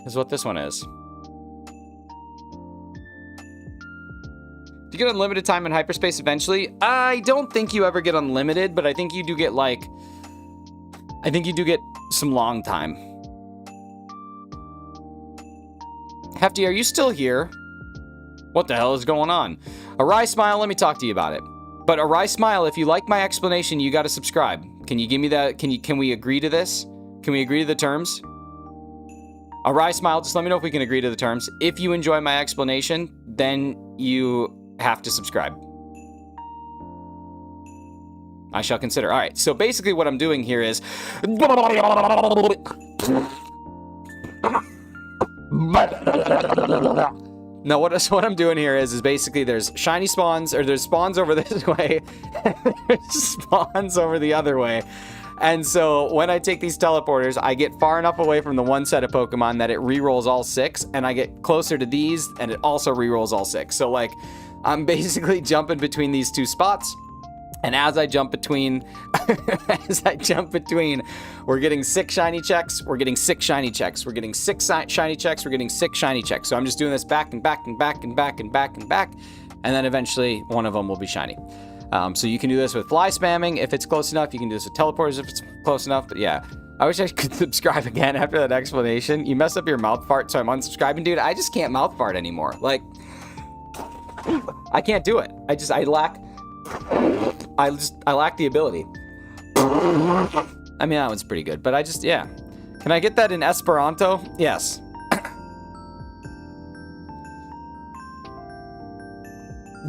is what this one is. Do you get unlimited time in hyperspace eventually? I don't think you ever get unlimited, but I think you do get, like... I think you do get some long time. Hefty, are you still here? What the hell is going on? Arai Smile, let me talk to you about it. But Arai Smile, if you like my explanation, you gotta subscribe. Can you give me that? Can we agree to this? Can we agree to the terms? Arai Smile, just let me know if we can agree to the terms. If you enjoy my explanation, then you have to subscribe. I shall consider. All right, so basically what I'm doing here is... No, what I'm doing here is basically there's shiny spawns, or there's spawns over this way, and there's spawns over the other way. And so when I take these teleporters, I get far enough away from the one set of Pokemon that it re-rolls all 6, and I get closer to these, and it also re-rolls all 6. So, like, I'm basically jumping between these 2 spots. And as I jump between, we're getting 6 shiny checks, we're getting 6 shiny checks, we're getting 6 shiny checks, we're getting 6 shiny checks. So I'm just doing this back and back and back and back and back and back, and then eventually one of them will be shiny. So you can do this with fly spamming if it's close enough. You can do this with teleporters if it's close enough. But yeah, I wish I could subscribe again after that explanation. You messed up your mouth fart, so I'm unsubscribing, dude. I just can't mouth fart anymore. Like, I can't do it. I lack the ability. I mean, that one's pretty good, but yeah. Can I get that in Esperanto? Yes.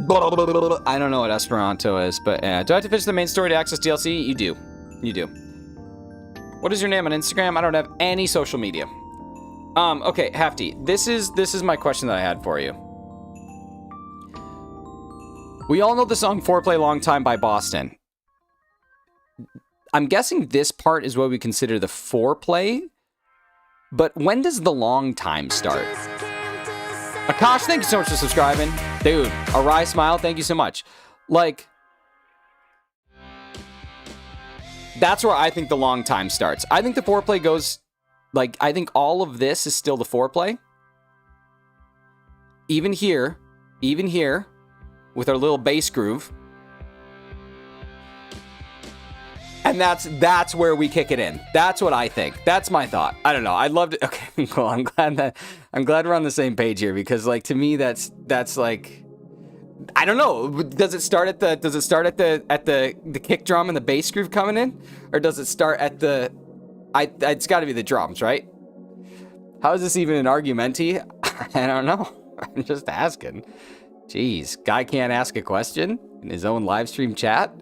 I don't know what Esperanto is, but do I have to finish the main story to access DLC? You do. You do. What is your name on Instagram? I don't have any social media. Okay, Hefty. This is my question that I had for you. We all know the song Foreplay Long Time by Boston. I'm guessing this part is what we consider the foreplay, but when does the long time start? Akash, thank you so much for subscribing. Dude, a wry smile, thank you so much. Like, that's where I think the long time starts. I think the foreplay goes, like, I think all of this is still the foreplay. Even here, with our little bass groove. And that's where we kick it in. That's what I think. That's my thought. I don't know. I'd love to. Okay, cool. I'm glad we're on the same page here, because, like, to me that's like, I don't know. Does it start at the kick drum and the bass groove coming in, or does it start at the? It's got to be the drums, right? How is this even an argumenti? I don't know. I'm just asking. Jeez, guy can't ask a question in his own live stream chat.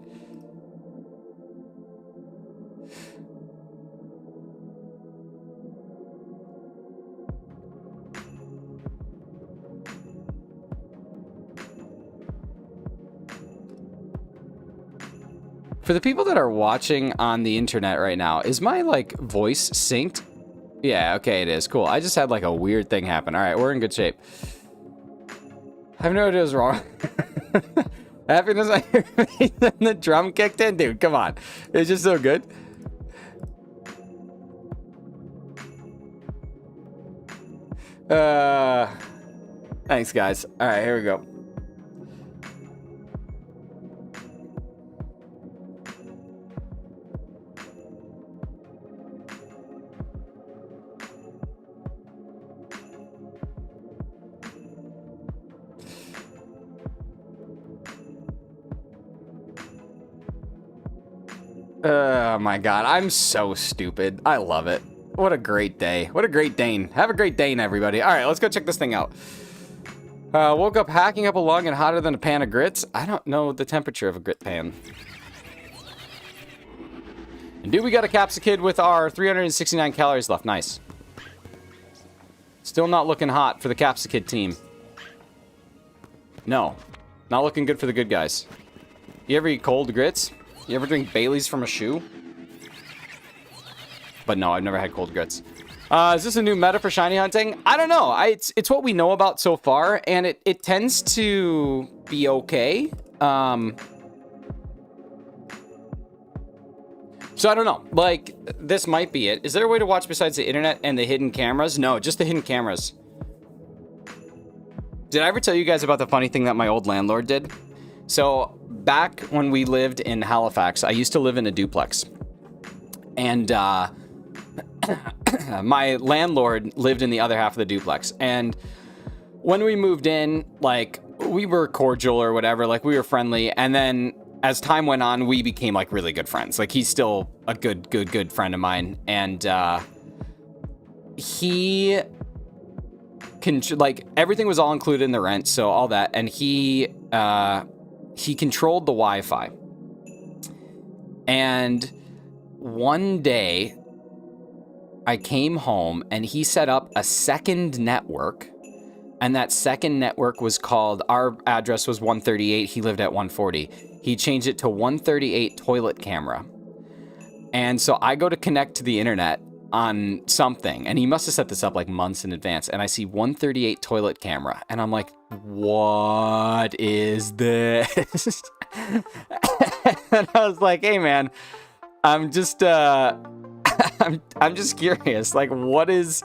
For the people that are watching on the internet right now, is my, like, voice synced? Yeah, okay, it is. Cool. I just had, like, a weird thing happen. All right, we're in good shape. I have no idea what's wrong. Happiness, the drum kicked in? Dude, come on. It's just so good. Thanks, guys. All right, here we go. Oh my god, I'm so stupid. I love it. What a great day. What a great Dane. Have a great Dane, everybody. All right, let's go check this thing out. Woke up hacking up a lung and hotter than a pan of grits. I don't know the temperature of a grit pan. And dude, we got a capsakid with our 369 calories left. Nice. Still not looking hot for the capsakid team. No. Not looking good for the good guys. You ever eat cold grits? You ever drink Bailey's from a shoe? But no, I've never had cold grits. Is this a new meta for shiny hunting? I don't know. It's what we know about so far, and it tends to be okay. So I don't know. Like, this might be it. Is there a way to watch besides the internet and the hidden cameras? No, just the hidden cameras. Did I ever tell you guys about the funny thing that my old landlord did? So back when we lived in Halifax, I used to live in a duplex. And my landlord lived in the other half of the duplex. And when we moved in, like, we were cordial or whatever, like, we were friendly. And then as time went on, we became, like, really good friends. Like, he's still a good friend of mine. And he like, everything was all included in the rent, so all that. And he controlled the Wi-Fi. And one day, I came home and he set up a second network. And that second network was called, our address was 138. He lived at 140. He changed it to 138 toilet camera. And so I go to connect to the internet on something. And he must have set this up like months in advance. And I see 138 toilet camera. And I'm like, what is this? And I was like, hey man, I'm just curious. Like, what is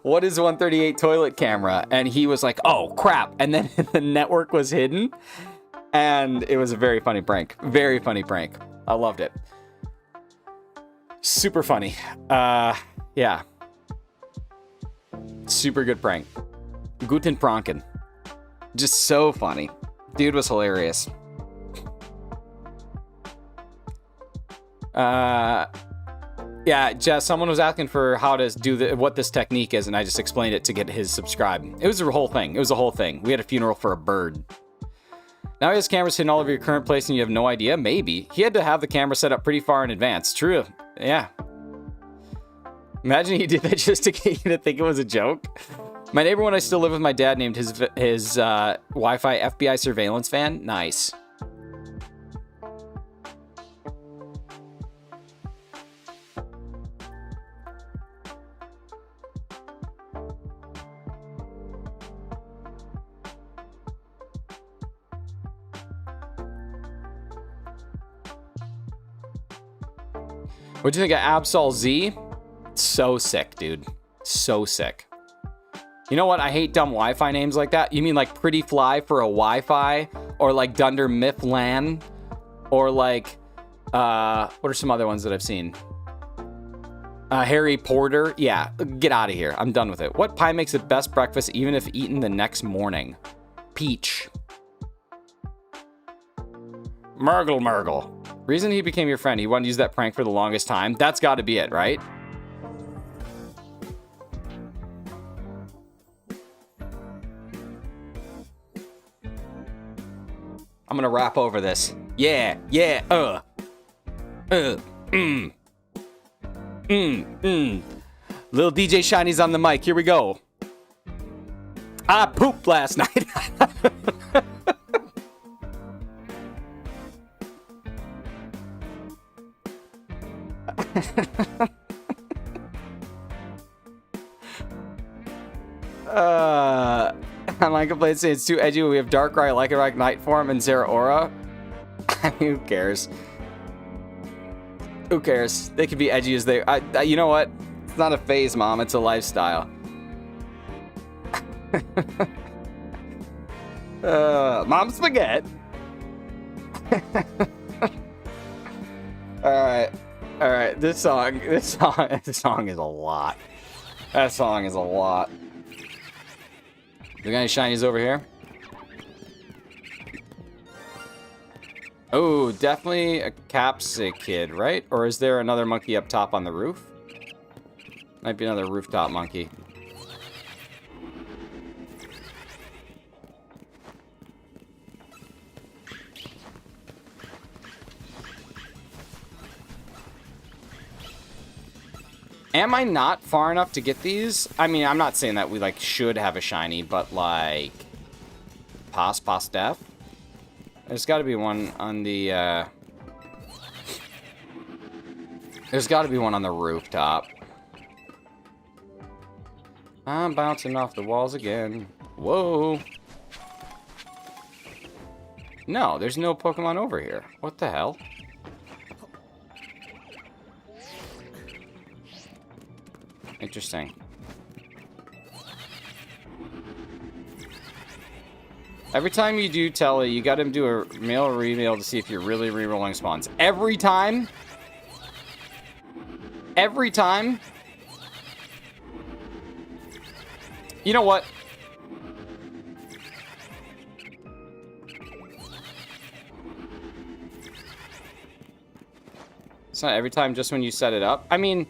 138 toilet camera? And he was like, oh crap. And then the network was hidden. And it was a very funny prank. Very funny prank. I loved it. Super funny. Yeah. Super good prank. Guten Pranken. Just so funny. Dude was hilarious. Yeah, Jess, someone was asking for how to do what this technique is, and I just explained it to get his subscribe. It was a whole thing. It was a whole thing. We had a funeral for a bird. Now he has cameras hidden all over your current place and you have no idea? Maybe. He had to have the camera set up pretty far in advance. True. Yeah. Imagine he did that just to get you to think it was a joke. My neighbor, when I still live with my dad, named his Wi-Fi FBI surveillance van. Nice. What'd you think of Absol Z? So sick, dude. So sick. You know what? I hate dumb Wi-Fi names like that. You mean like Pretty Fly for a Wi-Fi? Or like Dunder Mifflin? Or like, what are some other ones that I've seen? Harry Porter? Yeah, get out of here. I'm done with it. What pie makes the best breakfast even if eaten the next morning? Peach. Murgle. Reason he became your friend, he wanted to use that prank for the longest time. That's got to be it, right? I'm gonna rap over this. Yeah. Little DJ Shiny's on the mic. Here we go. I pooped last night. I like a place say it's too edgy. We have Darkrai, Lycanroc, Night Form, and Zeraora. Who cares? Who cares? They can be edgy as they. You know what? It's not a phase, Mom. It's a lifestyle. Mom spaghetti. All right. This song is a lot. That song is a lot. We got any shinies over here? Oh, definitely a capsakid, right? Or is there another monkey up top on the roof? Might be another rooftop monkey. Am I not far enough to get these? I mean, I'm not saying that we, like, should have a shiny, but, like... Pas def? There's got to be one on the, There's got to be one on the rooftop. I'm bouncing off the walls again. Whoa. No, there's no Pokemon over here. What the hell? Interesting. Every time you do Telly, you got him do a mail or email to see if you're really rerolling spawns. Every time? Every time? You know what? It's not every time, just when you set it up. I mean,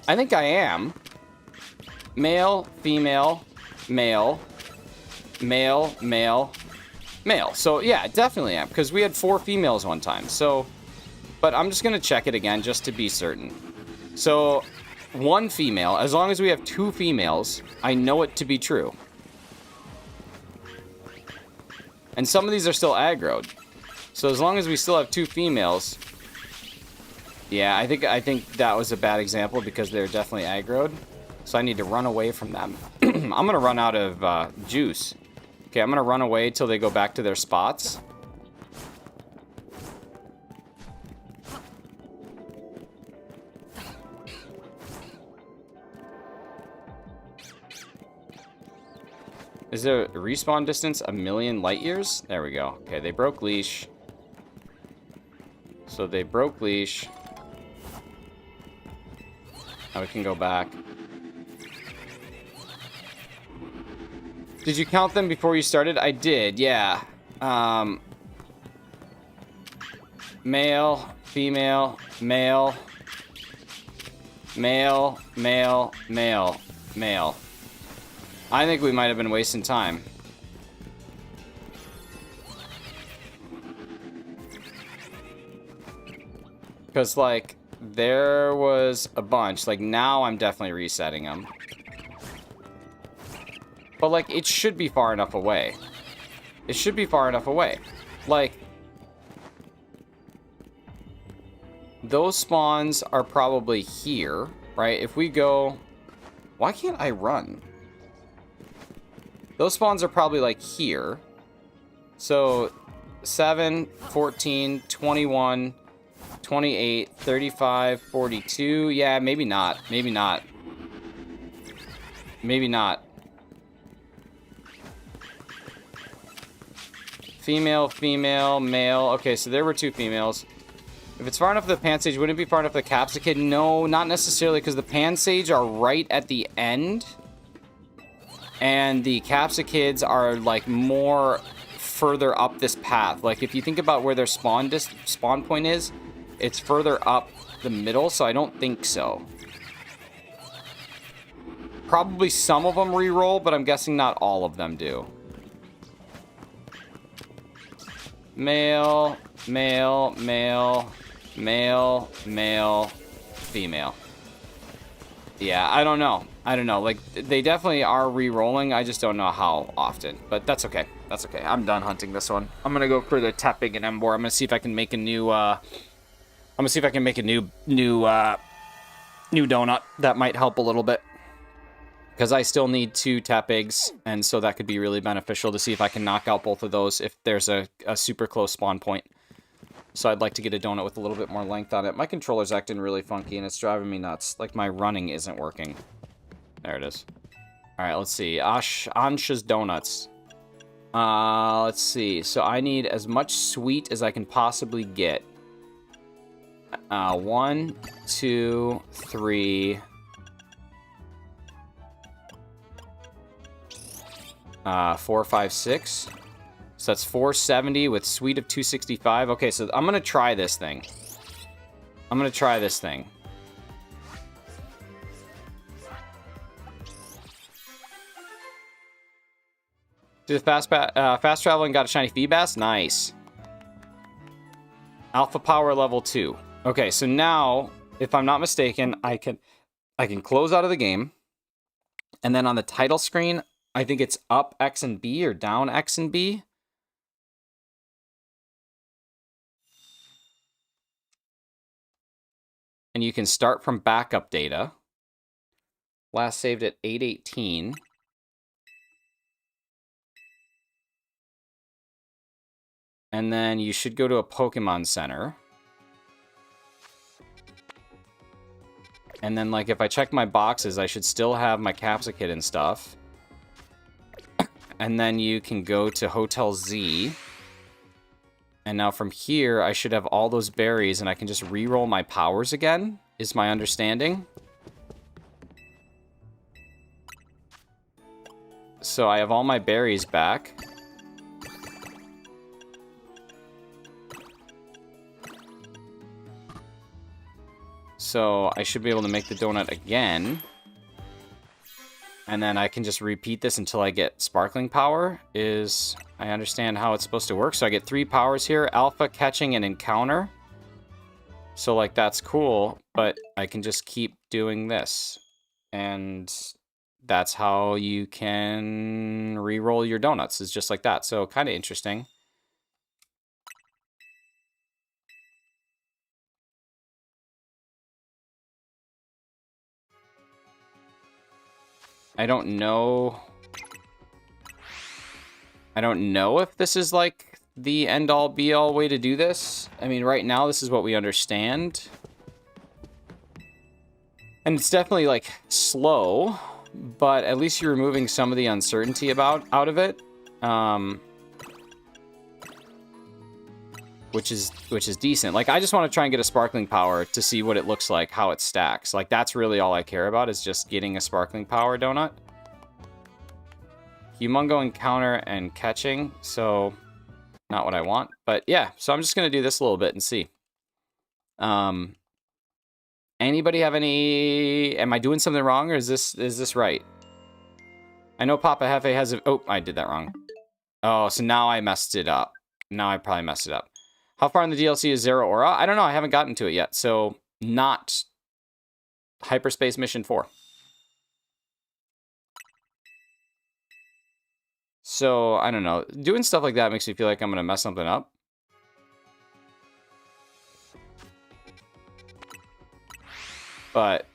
I think I am. Male, female, male, male, male, male. So, yeah, definitely am. Because we had 4 females one time. So, but I'm just going to check it again just to be certain. So, 1 female. As long as we have 2 females, I know it to be true. And some of these are still aggroed. So as long as we still have 2 females... Yeah, I think that was a bad example because they're definitely aggroed. So I need to run away from them. I'm going to run out of juice. Okay, I'm going to run away till they go back to their spots. Is there a respawn distance? 1,000,000 light years? There we go. Okay, they broke leash. So they broke leash. Now we can go back. Did you count them before you started? I did, yeah. Male, female, male, male, male, male, male. I think we might have been wasting time. Because, like, there was a bunch. Like, now I'm definitely resetting them. But, like, it should be far enough away. It should be far enough away. Like, those spawns are probably here, right? If we go... Why can't I run? Those spawns are probably, like, here. So, 7, 14, 21... 28, 35, 42. Yeah, maybe not. Maybe not. Maybe not. Female, female, male. Okay, so there were 2 females. If it's far enough for the Pansage, wouldn't it be far enough for the Capsakid? No, not necessarily, because the Pansage are right at the end. And the Capsakids are, like, more further up this path. Like, if you think about where their spawn point is, it's further up the middle, so I don't think so. Probably some of them re-roll, but I'm guessing not all of them do. Male, male, male, male, male, female. Yeah, I don't know. I don't know. Like, they definitely are re-rolling. I just don't know how often. But that's okay. That's okay. I'm done hunting this one. I'm going to go for the Tepig and Emboar. I'm going to see if I can make a new... I'm gonna see if I can make a new donut. That might help a little bit. Because I still need 2 Tepigs, and so that could be really beneficial to see if I can knock out both of those if there's a super close spawn point. So I'd like to get a donut with a little bit more length on it. My controller's acting really funky, and it's driving me nuts. Like, my running isn't working. There it is. Alright, let's see. Ansha's Donuts. Let's see. So I need as much sweet as I can possibly get. 1, 2, 3... 4, 5, 6. So that's 470 with sweet of 265. Okay, so I'm gonna try this thing. I'm gonna try this thing. Did the fast travel and got a shiny Feebas? Nice. Alpha power level 2. Okay, so now, if I'm not mistaken, I can close out of the game. And then on the title screen, I think it's up X and B or down X and B. And you can start from backup data. Last saved at 8:18. And then you should go to a Pokemon Center. And then, like, if I check my boxes, I should still have my Capsakid and stuff. And then you can go to Hotel Z. And now from here, I should have all those berries, and I can just re-roll my powers again, is my understanding. So I have all my berries back. So I should be able to make the donut again. And then I can just repeat this until I get sparkling power. I understand how it's supposed to work. So I get 3 powers here. Alpha, catching, and encounter. So, like, that's cool, but I can just keep doing this. And that's how you can re-roll your donuts, is just like that. So, kind of interesting. I don't know if this is, like, the end-all, be-all way to do this. I mean, right now, this is what we understand. And it's definitely, like, slow, but at least you're removing some of the uncertainty out of it. Which is decent. Like, I just want to try and get a sparkling power to see what it looks like, how it stacks. Like, that's really all I care about, is just getting a sparkling power donut. Humongo encounter and catching, so not what I want. But yeah, so I'm just going to do this a little bit and see. Anybody have any... Am I doing something wrong, or is this right? I know Papa Hefe has a... Oh, I did that wrong. Oh, so now I messed it up. Now I probably messed it up. How far in the DLC is Zero Aura? I don't know. I haven't gotten to it yet. So, not Hyperspace Mission 4. So, I don't know. Doing stuff like that makes me feel like I'm going to mess something up. But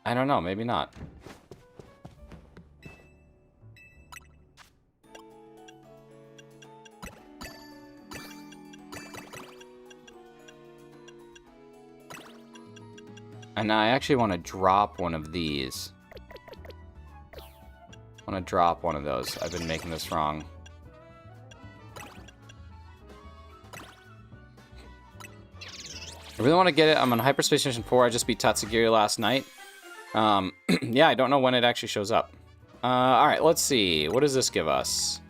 I don't know. Maybe not. And I actually want to drop one of these. I want to drop one of those. I've been making this wrong. I really want to get it. I'm on Hyperspace Mission 4. I just beat Tatsugiri last night. Yeah, I don't know when it actually shows up. Alright, let's see. What does this give us?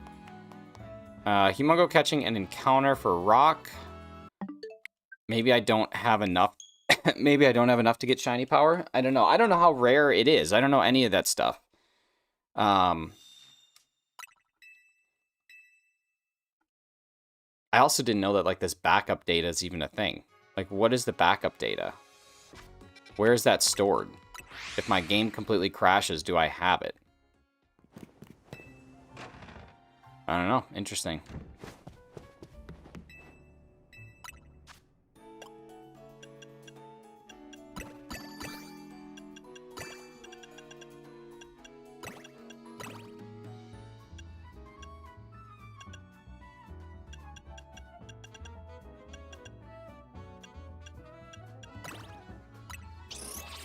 Humongo catching an encounter for rock. Maybe I don't have enough. Maybe I don't have enough to get shiny power. I don't know. I don't know how rare it is. I don't know any of that stuff. I also didn't know that, like, this backup data is even a thing. Like, what is the backup data? Where is that stored? If my game completely crashes, do I have it? I don't know. Interesting.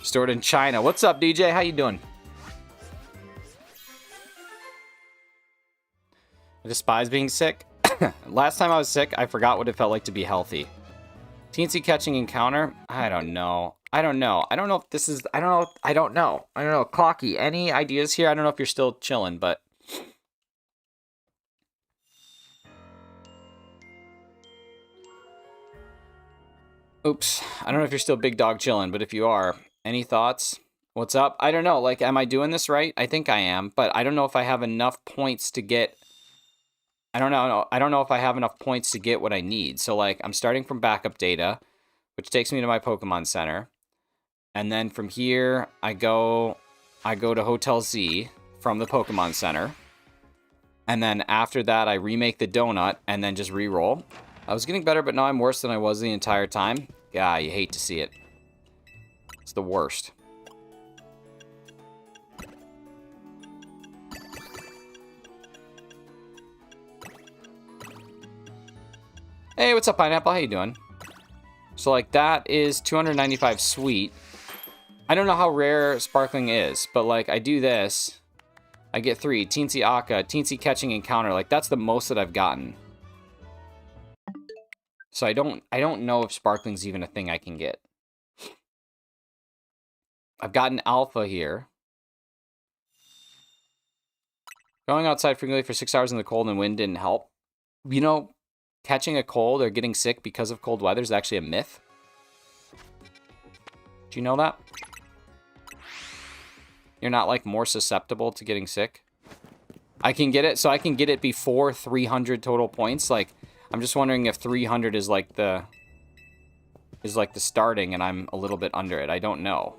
Stored in China. What's up, DJ? How you doing? I despise being sick. Last time I was sick, I forgot what it felt like to be healthy. Teensy catching encounter? I don't know. I don't know. I don't know if this is... I don't know. I don't know. Clocky, any ideas here? I don't know if you're still chilling, but... Oops. I don't know if you're still big dog chilling, but if you are... Any thoughts? What's up? I don't know. Like, am I doing this right? I think I am, but I don't know if I have enough points to get... I don't know. I don't know if I have enough points to get what I need. So, like, I'm starting from backup data, which takes me to my Pokemon Center. And then from here, I go to Hotel Z from the Pokemon Center. And then after that, I remake the donut and then just re-roll. I was getting better, but now I'm worse than I was the entire time. Yeah, you hate to see it. It's the worst. Hey, what's up, Pineapple? How you doing? So, like, that is 295 sweet. I don't know how rare Sparkling is, but, like, I do this. I get 3. Teensy Aka, Teensy catching encounter. Like, that's the most that I've gotten. So I don't know if Sparkling's even a thing I can get. I've gotten Alpha here. Going outside frequently for 6 hours in the cold and wind didn't help. You know, catching a cold or getting sick because of cold weather is actually a myth. Do you know that? You're not, like, more susceptible to getting sick? I can get it, so I can get it before 300 total points. Like, I'm just wondering if 300 is like the starting, and I'm a little bit under it. I don't know.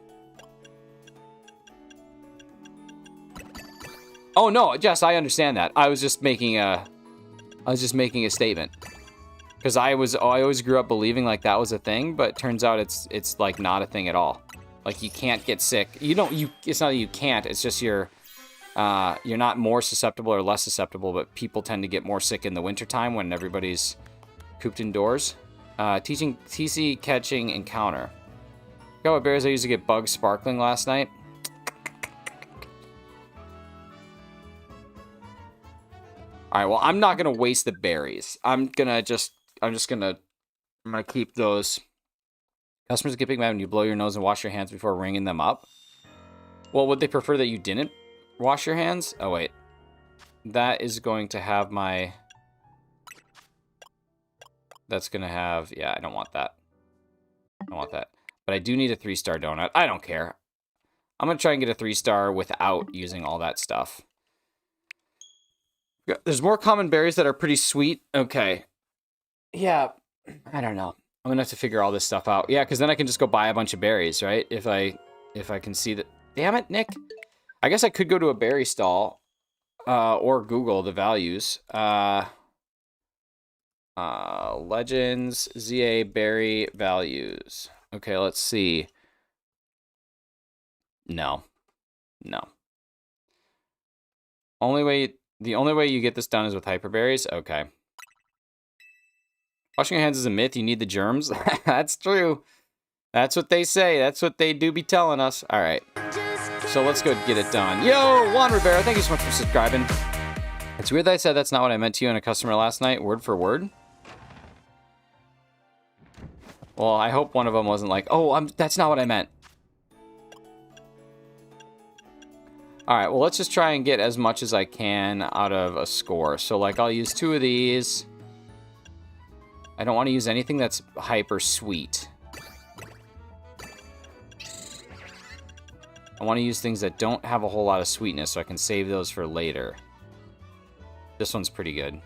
Oh no, Jess, I understand that. I was just making a statement. Because I always grew up believing like that was a thing, but turns out it's like not a thing at all. Like you can't get sick. It's not that you can't, it's just you're not more susceptible or less susceptible, but people tend to get more sick in the wintertime when everybody's cooped indoors. Teaching TC catching encounter. Forgot what berries I used to get bugs sparkling last night. Alright, well, I'm not gonna waste the berries. I'm gonna keep those. Customers get big mad when you blow your nose and wash your hands before ringing them up. Well, would they prefer that you didn't wash your hands? Oh, wait. That is going to have my... That's going to have... Yeah, I don't want that. I don't want that. But I do need a 3-star donut. I don't care. I'm going to try and get a 3-star without using all that stuff. There's more common berries that are pretty sweet. Okay. Yeah, I don't know. I'm gonna have to figure all this stuff out. Yeah, because then I can just go buy a bunch of berries, right? If I can see that. Damn it, Nick. I guess I could go to a berry stall, or Google the values. Legends ZA berry values. Okay, let's see. No. The only way you get this done is with hyperberries? Okay. Washing your hands is a myth. You need the germs. That's true. That's what they say. That's what they do be telling us. All right. So let's go get it done. Yo, Juan Rivera, thank you so much for subscribing. It's weird that I said that's not what I meant to you and a customer last night, word for word. Well, I hope one of them wasn't like, oh, that's not what I meant. All right, well, let's just try and get as much as I can out of a score. So, like, I'll use 2 of these. I don't want to use anything that's hyper sweet. I want to use things that don't have a whole lot of sweetness so I can save those for later. This one's pretty good.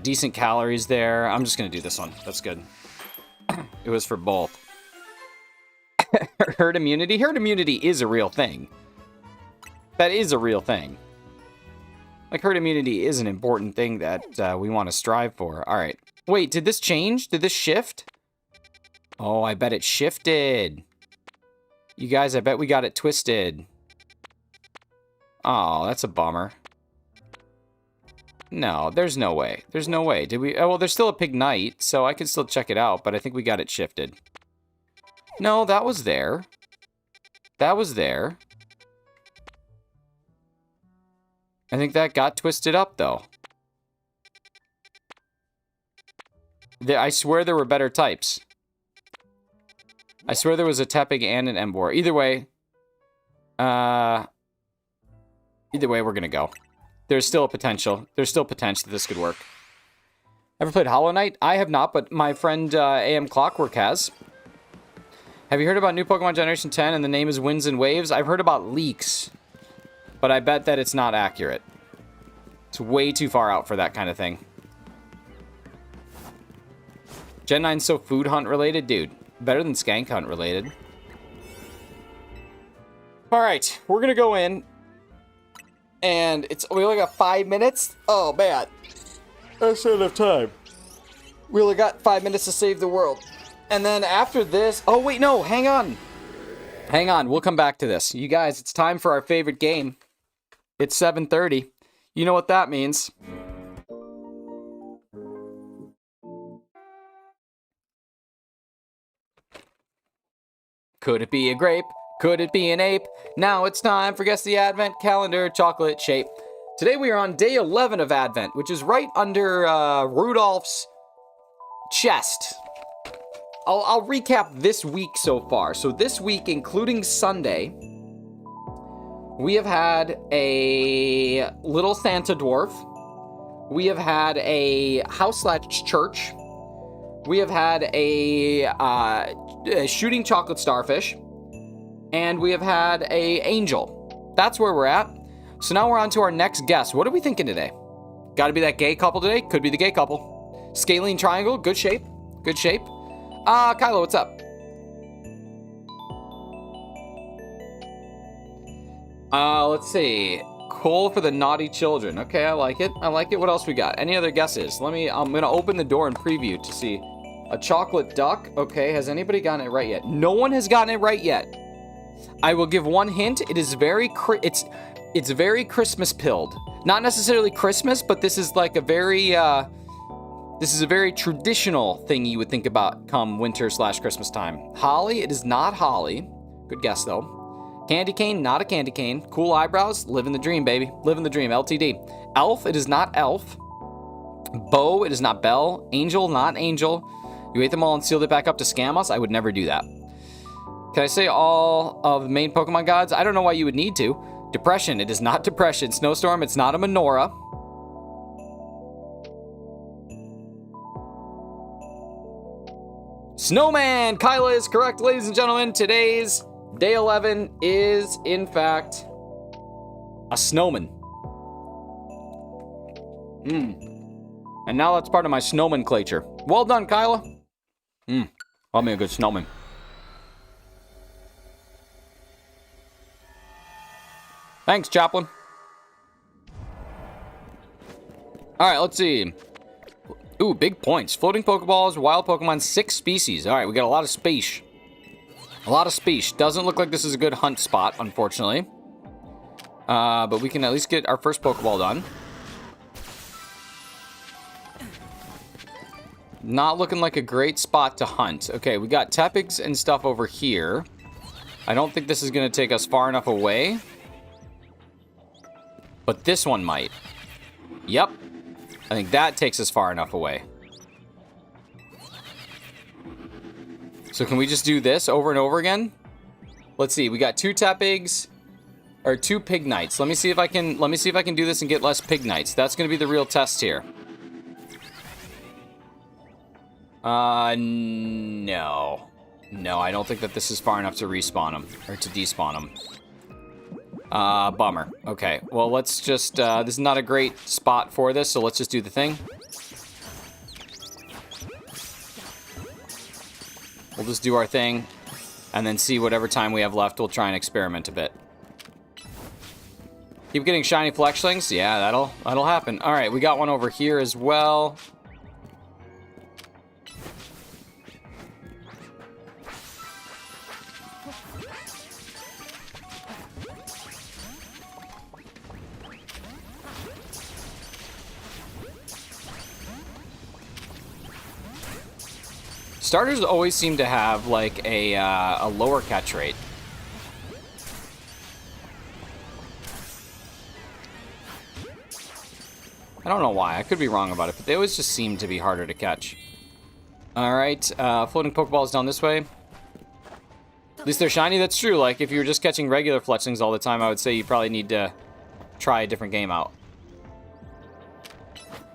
Decent calories there. I'm just going to do this one. That's good. It was for both. Herd immunity? Herd immunity is a real thing. That is a real thing. Like, herd immunity is an important thing that we want to strive for. All right. Wait, did this change? Did this shift? Oh, I bet it shifted. You guys, I bet we got it twisted. Oh, that's a bummer. No, there's no way. There's no way. Did we? Oh, well, there's still a Pig Knight, so I can still check it out, but I think we got it shifted. No, that was there. That was there. I think that got twisted up, though. I swear there were better types. I swear there was a Tepig and an Emboar. Either way, we're gonna go. There's still a potential. There's still potential that this could work. Ever played Hollow Knight? I have not, but my friend AM Clockwork has. Have you heard about new Pokemon Generation 10 and the name is Winds and Waves? I've heard about leaks, but I bet that it's not accurate. It's way too far out for that kind of thing. Gen 9's so food hunt related? Dude, better than Skank Hunt related. Alright, we're gonna go in. And we only got 5 minutes? Oh, man. That's not enough time. We only got 5 minutes to save the world. And then after this... Oh, wait, no. Hang on. Hang on. We'll come back to this. You guys, it's time for our favorite game. It's 7:30. You know what that means. Could it be a grape? Could it be an ape? Now it's time for Guess the Advent Calendar Chocolate Shape. Today we are on day 11 of Advent, which is right under Rudolph's chest. I'll recap this week so far. So this week, including Sunday, we have had a little Santa dwarf. We have had a house-latched church. We have had a shooting chocolate starfish. And we have had a angel. That's where we're at. So now we're on to our next guess. What are we thinking today? Gotta be that gay couple today. Could be the gay couple. Scalene triangle. Good shape. Good shape. Kylo, what's up? Let's see. Coal for the naughty children. Okay, I like it. I like it. What else we got? Any other guesses? I'm gonna open the door and preview to see. A chocolate duck. Okay, has anybody gotten it right yet? No one has gotten it right yet. I will give one hint. It is it's very Christmas pilled. Not necessarily Christmas, but this is like a very traditional thing you would think about come winter/Christmas time. Holly, it is not holly. Good guess though. Candy cane, not a candy cane. Cool eyebrows, living the dream, baby. Living the dream, LTD. Elf, it is not elf. Bow, it is not bell. Angel, not angel. You ate them all and sealed it back up to scam us? I would never do that. Can I say all of the main Pokemon gods? I don't know why you would need to. Depression, it is not depression. Snowstorm, it's not a menorah. Snowman! Kyla is correct, ladies and gentlemen. Today's day 11 is, in fact, a snowman. And now that's part of my snowmanclature. Well done, Kyla. I'll be a good snowman. Thanks, Chaplain. Alright, let's see. Ooh, big points. Floating Pokeballs, wild Pokemon, 6 species. Alright, we got a lot of space. A lot of space. Doesn't look like this is a good hunt spot, unfortunately. But we can at least get our first Pokeball done. Not looking like a great spot to hunt. Okay, we got Tepigs and stuff over here. I don't think this is going to take us far enough away. But this one might. Yep. I think that takes us far enough away. So can we just do this over and over again? Let's see. We got 2 Tepigs or 2 Pignites. Let me see if I can do this and get less Pignites. That's going to be the real test here. No. No, I don't think that this is far enough to respawn them, or to despawn them. Bummer. Okay, well, let's just, this is not a great spot for this, so let's just do the thing. We'll just do our thing, and then see whatever time we have left. We'll try and experiment a bit. Keep getting shiny Fletchlings? Yeah, that'll happen. All right, we got one over here as well. Starters always seem to have like a lower catch rate. I don't know why. I could be wrong about it, but they always just seem to be harder to catch. All right, floating Pokeballs down this way. At least they're shiny. That's true. Like if you were just catching regular Fletchlings all the time, I would say you probably need to try a different game out.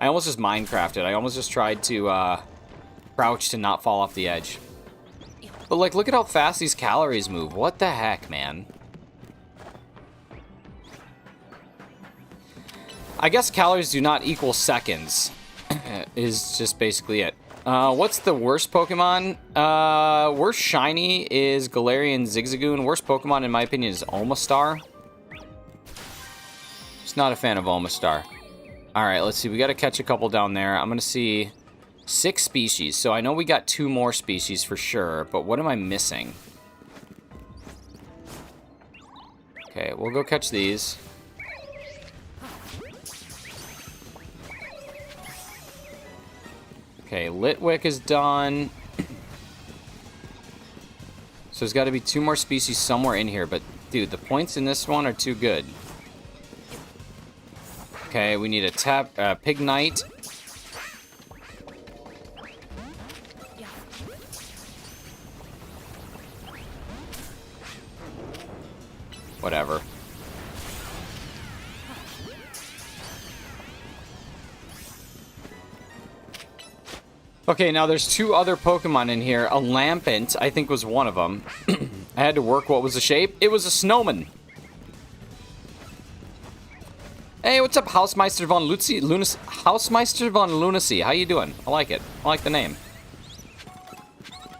I almost just Minecrafted. I almost just tried to crouch to not fall off the edge. But like, look at how fast these calories move. What the heck, man? I guess calories do not equal seconds. Is just basically it. What's the worst Pokemon? Worst shiny is Galarian Zigzagoon. Worst Pokemon, in my opinion, is Omastar. Just not a fan of Omastar. Alright, let's see. We gotta catch a couple down there. I'm gonna see 6 species. So I know we got 2 more species for sure, but what am I missing? Okay, we'll go catch these. Okay, Litwick is done. So there's got to be 2 more species somewhere in here, but dude, the points in this one are too good. Okay, we need a Pignite. Whatever. Okay, now there's 2 other Pokemon in here. A Lampent, I think, was one of them. I had to work what was the shape. It was a snowman. Hey, what's up, Hausmeister von Hausmeister von Lunacy? How you doing? I like it. I like the name.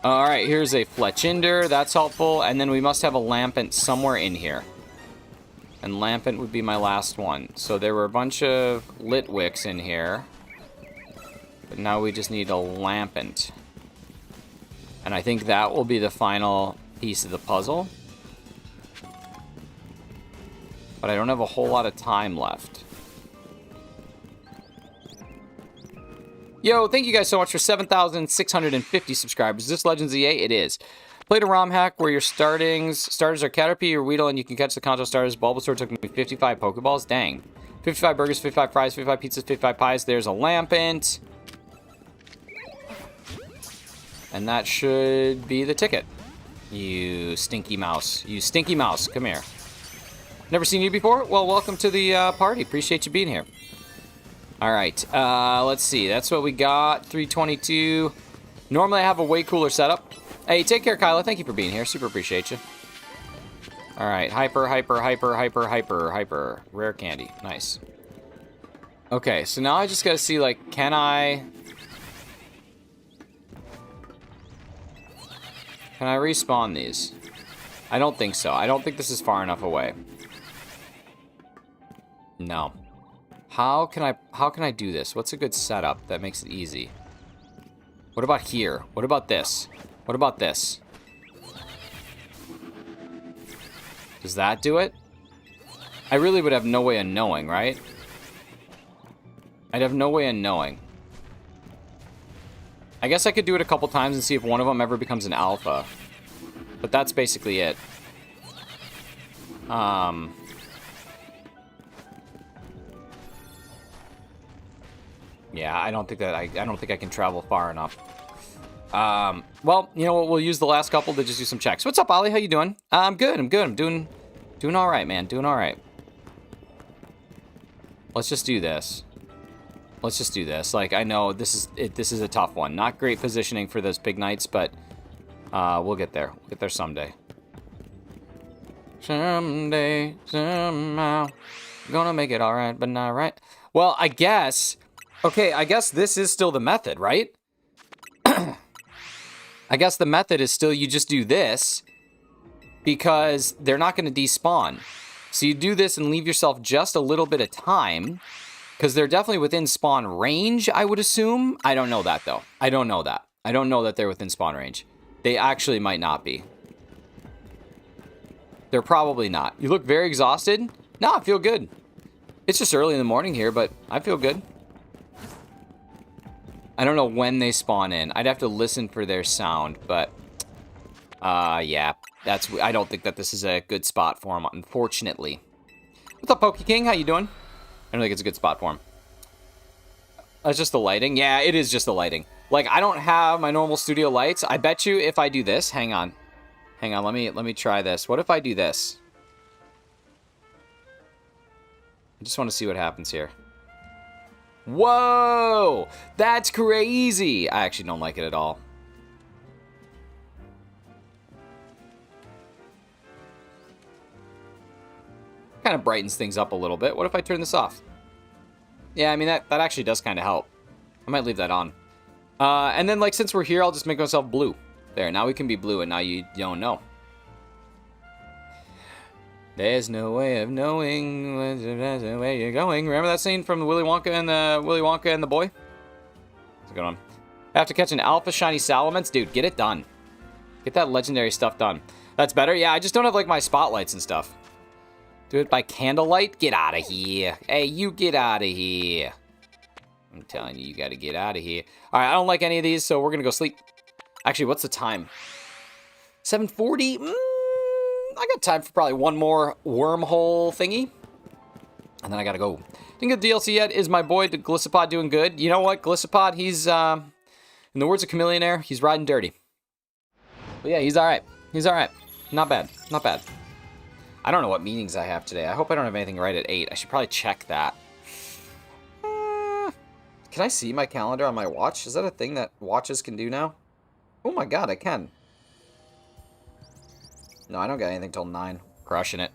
All right, here's a Fletchinder. That's helpful. And then we must have a Lampent somewhere in here. And Lampent would be my last one. So there were a bunch of Litwicks in here. But now we just need a Lampent. And I think that will be the final piece of the puzzle. But I don't have a whole lot of time left. Yo, thank you guys so much for 7,650 subscribers. Is this Legends EA? It is. Played a ROM hack where your starters are Caterpie or Weedle, and you can catch the Kanto starters. Bulbasaur took me 55 Pokeballs. Dang. 55 burgers, 55 fries, 55 pizzas, 55 pies. There's a Lampent. And that should be the ticket. You stinky mouse. You stinky mouse. Come here. Never seen you before? Well, welcome to the party. Appreciate you being here. All right. Let's see. That's what we got. 322. Normally, I have a way cooler setup. Hey, take care, Kyla. Thank you for being here. Super appreciate you. All right. Hyper, hyper, hyper, hyper, hyper, hyper. Rare candy. Nice. Okay. So now I just got to see, like, can I respawn these? I don't think so. I don't think this is far enough away. No. How can I do this? What's a good setup that makes it easy? What about here? What about this? What about this? Does that do it? I really would have no way of knowing, right? I'd have no way of knowing. I guess I could do it a couple times and see if one of them ever becomes an alpha. But that's basically it. Yeah, I don't think I can travel far enough. Well, you know what? We'll use the last couple to just do some checks. What's up, Ollie? How you doing? I'm good. I'm doing all right, man. Doing all right. Let's just do this. Let's just do this. Like, I know this is a tough one. Not great positioning for those big knights, but we'll get there. We'll get there someday. Someday, somehow, gonna make it all right, but not right. Well, I guess. Okay, I guess this is still the method, right? I guess the method is still you just do this because they're not going to despawn. So you do this and leave yourself just a little bit of time because they're definitely within spawn range, I would assume. I don't know that, though. I don't know that. I don't know that they're within spawn range. They actually might not be. They're probably not. You look very exhausted. No, I feel good. It's just early in the morning here, but I feel good. I don't know when they spawn in. I'd have to listen for their sound, but yeah, I don't think that this is a good spot for him, unfortunately. What's up, Poke King? How you doing? I don't think it's a good spot for him. That's just the lighting. Yeah, it is just the lighting. Like, I don't have my normal studio lights. I bet you if I do this, hang on, let me try this. What if I do this? I just want to see what happens here. Whoa! That's crazy! I actually don't like it at all. Kind of brightens things up a little bit. What if I turn this off? Yeah, I mean, that actually does kind of help. I might leave that on. And then, like, since we're here, I'll just make myself blue. There, now we can be blue, and now you don't know. There's no way of knowing where you're going. Remember that scene from Willy Wonka and the Boy? That's a good one. I have to catch an alpha shiny Salamence? Dude, get it done. Get that legendary stuff done. That's better? Yeah, I just don't have, like, my spotlights and stuff. Do it by candlelight? Get out of here. Hey, you get out of here. I'm telling you, you got to get out of here. All right, I don't like any of these, so we're going to go sleep. Actually, what's the time? 7:40? I got time for probably one more wormhole thingy. And then I gotta go. Didn't get the DLC yet. Is my boy Glissapod doing good? You know what? Glissapod, he's, in the words of Chameleonaire, he's riding dirty. But yeah, he's alright. He's alright. Not bad. Not bad. I don't know what meetings I have today. I hope I don't have anything right at 8. I should probably check that. Can I see my calendar on my watch? Is that a thing that watches can do now? Oh my god, I can. No, I don't got anything till 9. Crushing it.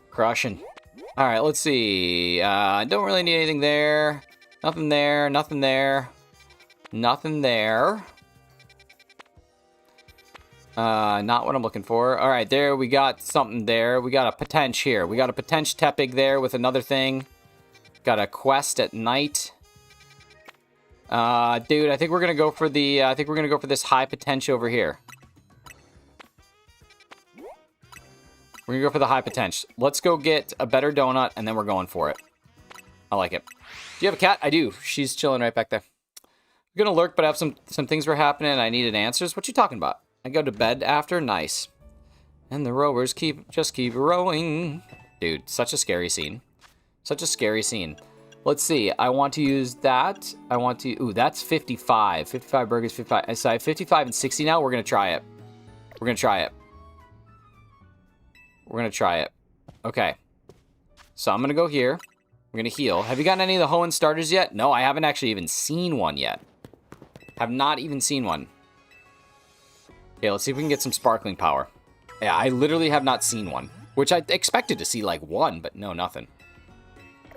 Crushing. All right, let's see. I don't really need anything there. Nothing there. Nothing there. Nothing there. Not what I'm looking for. All right, there we got something there. We got a potential here. We got a potential Tepig there with another thing. Got a quest at night. Dude, I think we're gonna go for the. I think we're gonna go for this high potential over here. We're gonna go for the high potential. Let's go get a better donut, and then we're going for it. I like it. Do you have a cat? I do. She's chilling right back there. I'm gonna lurk, but I have some things were happening. I needed answers. What you talking about? I go to bed after. Nice. And the rowers just keep rowing. Dude, such a scary scene. Such a scary scene. Let's see. I want to use that. I want to. Ooh, that's 55. 55 burgers. 55. So I have 55 and 60 now. We're gonna try it. We're gonna try it. We're gonna try it. Okay. So I'm gonna go here. We're gonna heal. Have you gotten any of the Hoenn starters yet? No, I haven't actually even seen one yet. Have not even seen one. Okay, let's see if we can get some sparkling power. Yeah, I literally have not seen one. Which I expected to see like one, but no, nothing.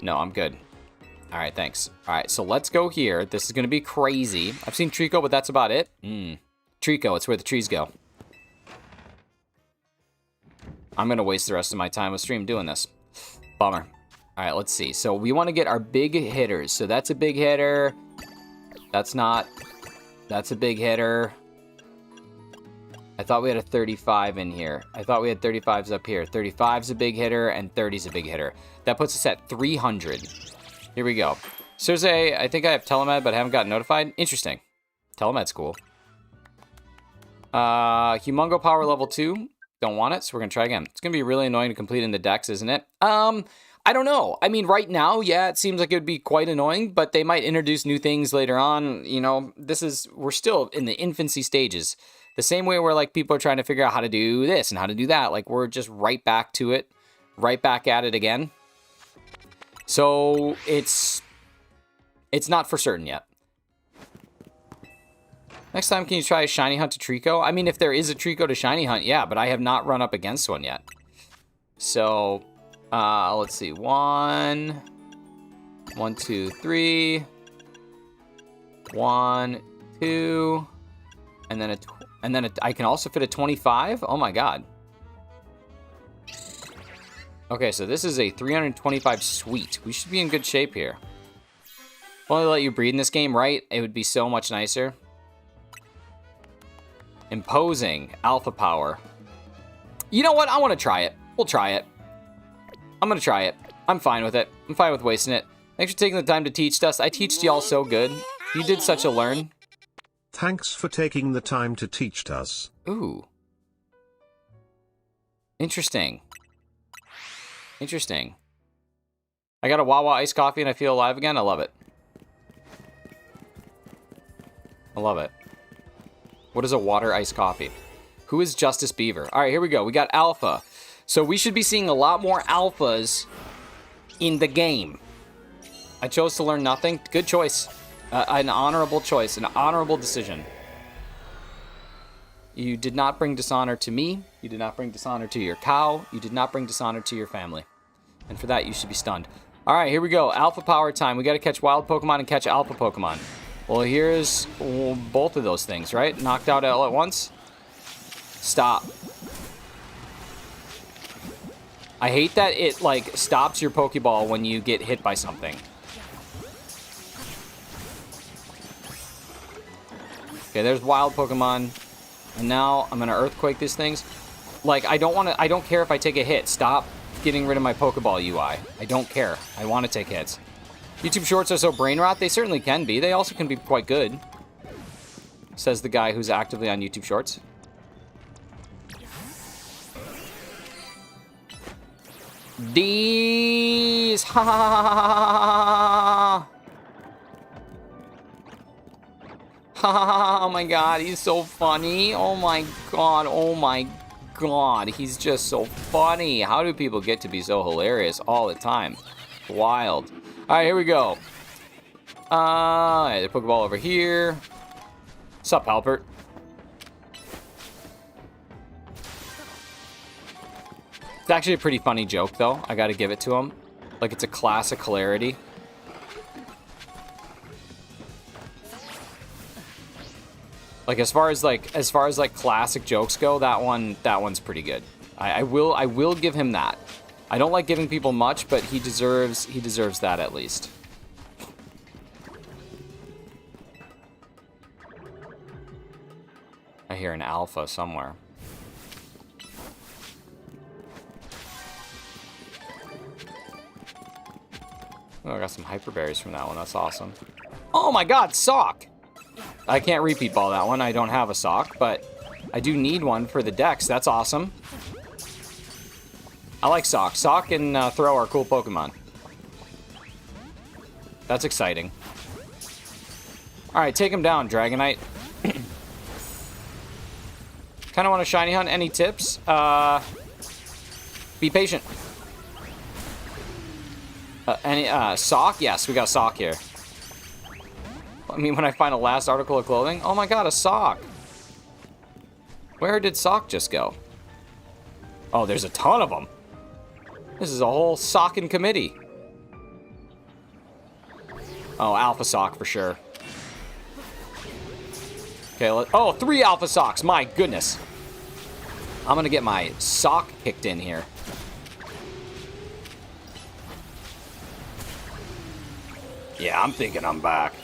No, I'm good. All right, thanks. All right, so let's go here. This is gonna be crazy. I've seen Trico, but that's about it. Trico, it's where the trees go. I'm going to waste the rest of my time with stream doing this. Bummer. All right, let's see. So we want to get our big hitters. So that's a big hitter. That's not. That's a big hitter. I thought we had a 35 in here. I thought we had 35s up here. 35's a big hitter and 30's a big hitter. That puts us at 300. Here we go. Circe, I think I have Telemed, but I haven't gotten notified. Interesting. Telemed's cool. Humongo Power level 2. Don't want it, so we're going to try again. It's going to be really annoying to complete in the decks, isn't it? I don't know. I mean, right now, yeah, it seems like it would be quite annoying, but they might introduce new things later on. You know, we're still in the infancy stages. The same way where, like, people are trying to figure out how to do this and how to do that. Like, we're just right back to it. Right back at it again. So, it's not for certain yet. Next time, can you try a shiny hunt to Trico? I mean, if there is a Trico to shiny hunt, yeah, but I have not run up against one yet. So, let's see. 1, 2, 3. 1, 2. And then I can also fit a 25? Oh my god. Okay, so this is a 325 sweet. We should be in good shape here. If only let you breed in this game, right? It would be so much nicer. Imposing alpha power. You know what? I want to try it. We'll try it. I'm going to try it. I'm fine with it. I'm fine with wasting it. Thanks for taking the time to teach us. I teached y'all so good. You did such a learn. Thanks for taking the time to teach us. Ooh. Interesting. Interesting. I got a Wawa iced coffee and I feel alive again. I love it. I love it. What is a water iced coffee? Who is Justice Beaver? All right, here we go. We got Alpha. So we should be seeing a lot more Alphas in the game. I chose to learn nothing. Good choice. An honorable choice. An honorable decision. You did not bring dishonor to me. You did not bring dishonor to your cow. You did not bring dishonor to your family. And for that, you should be stunned. All right, here we go. Alpha power time. We got to catch wild Pokemon and catch alpha Pokemon. Well, here's both of those things, right? Knocked out all at once. Stop. I hate that it, like, stops your Pokeball when you get hit by something. Okay, there's wild Pokemon. And now I'm going to Earthquake these things. Like, I don't care if I take a hit. Stop getting rid of my Pokeball UI. I don't care. I want to take hits. YouTube Shorts are so brain rot. They certainly can be. They also can be quite good. Says the guy who's actively on YouTube Shorts. These. Ha ha ha ha ha. Oh my god, he's so funny. Oh my god, oh my god. He's just so funny. How do people get to be so hilarious all the time? Wild. Alright, here we go. The Pokeball over here. Sup, Halpert? It's actually a pretty funny joke, though. I gotta give it to him. Like, it's a classic hilarity. Like, as far as classic jokes go, that one's pretty good. I will give him that. I don't like giving people much, but he deserves that at least. I hear an alpha somewhere. Oh, I got some hyper berries from that one. That's awesome. Oh my god, sock! I can't repeat ball that one. I don't have a sock, but I do need one for the decks. That's awesome. I like Sock. Sock and Throw are cool Pokemon. That's exciting. Alright, take him down, Dragonite. Kind of want to shiny hunt. Any tips? Be patient. Sock? Yes, we got a sock here. I mean, when I find a last article of clothing. Oh my god, a sock. Where did sock just go? Oh, there's a ton of them. This is a whole socking committee. Oh, alpha sock for sure. Okay, oh, 3 alpha socks. My goodness. I'm gonna get my sock kicked in here. Yeah, I'm thinking I'm back.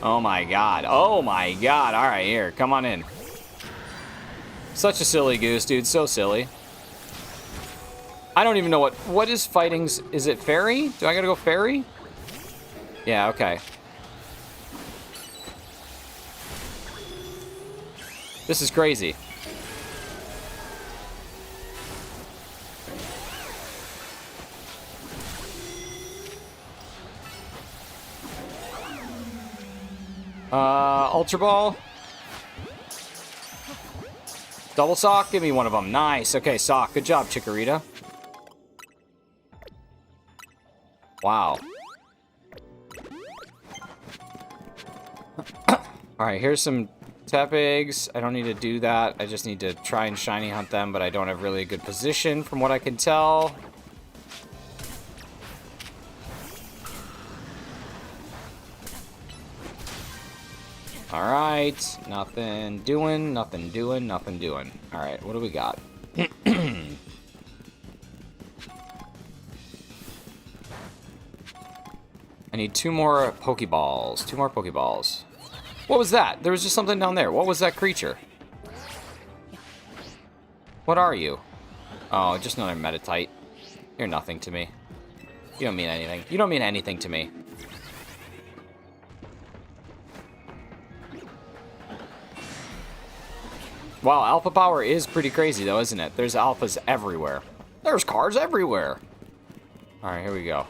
Oh my god. Oh my god. Alright, here. Come on in. Such a silly goose, dude. So silly. I don't even know what is fighting's... Is it fairy? Do I gotta go fairy? Yeah, okay. This is crazy. Ultra Ball. Double Sock, give me one of them. Nice. Okay, Sock. Good job, Chikorita. Wow. Alright, here's some tap eggs. I don't need to do that. I just need to try and shiny hunt them, but I don't have really a good position from what I can tell. Alright, nothing doing, nothing doing, nothing doing. Alright, what do we got? I need 2 more Pokeballs. 2 more Pokeballs. What was that? There was just something down there. What was that creature? What are you? Oh, just another Meditite. You're nothing to me. You don't mean anything. You don't mean anything to me. Wow, alpha power is pretty crazy though, isn't it? There's alphas everywhere. There's cars everywhere. Alright, here we go.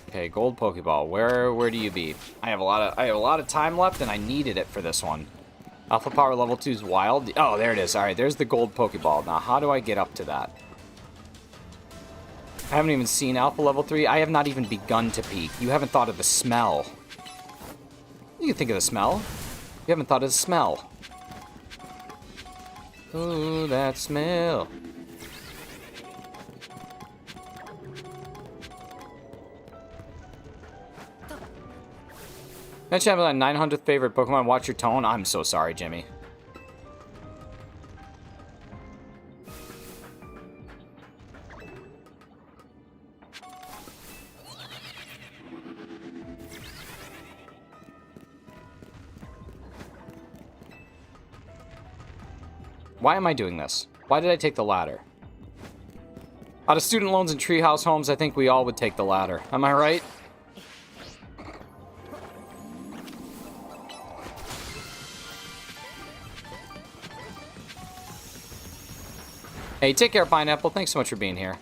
Okay, gold Pokeball. Where do you be? I have a lot of time left, and I needed it for this one. Alpha Power level 2 is wild. Oh, there it is. All right, there's the gold Pokeball. Now, how do I get up to that? I haven't even seen Alpha level 3. I have not even begun to peek. You haven't thought of the smell. You can think of the smell. You haven't thought of the smell. Ooh, that smell. Mention my 900th favorite Pokemon. Watch your tone. I'm so sorry, Jimmy. Why am I doing this? Why did I take the ladder? Out of student loans and treehouse homes, I think we all would take the ladder. Am I right? Hey, take care, Pineapple. Thanks so much for being here.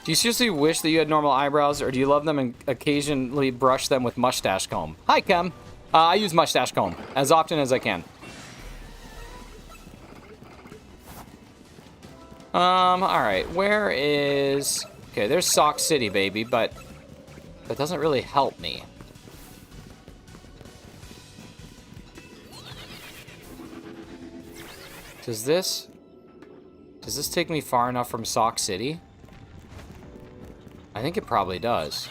Do you seriously wish that you had normal eyebrows, or do you love them and occasionally brush them with mustache comb? Hi, Kem. I use mustache comb as often as I can. Alright, where is... Okay, there's Sock City, baby, but that doesn't really help me. Does this take me far enough from Sock City? I think it probably does.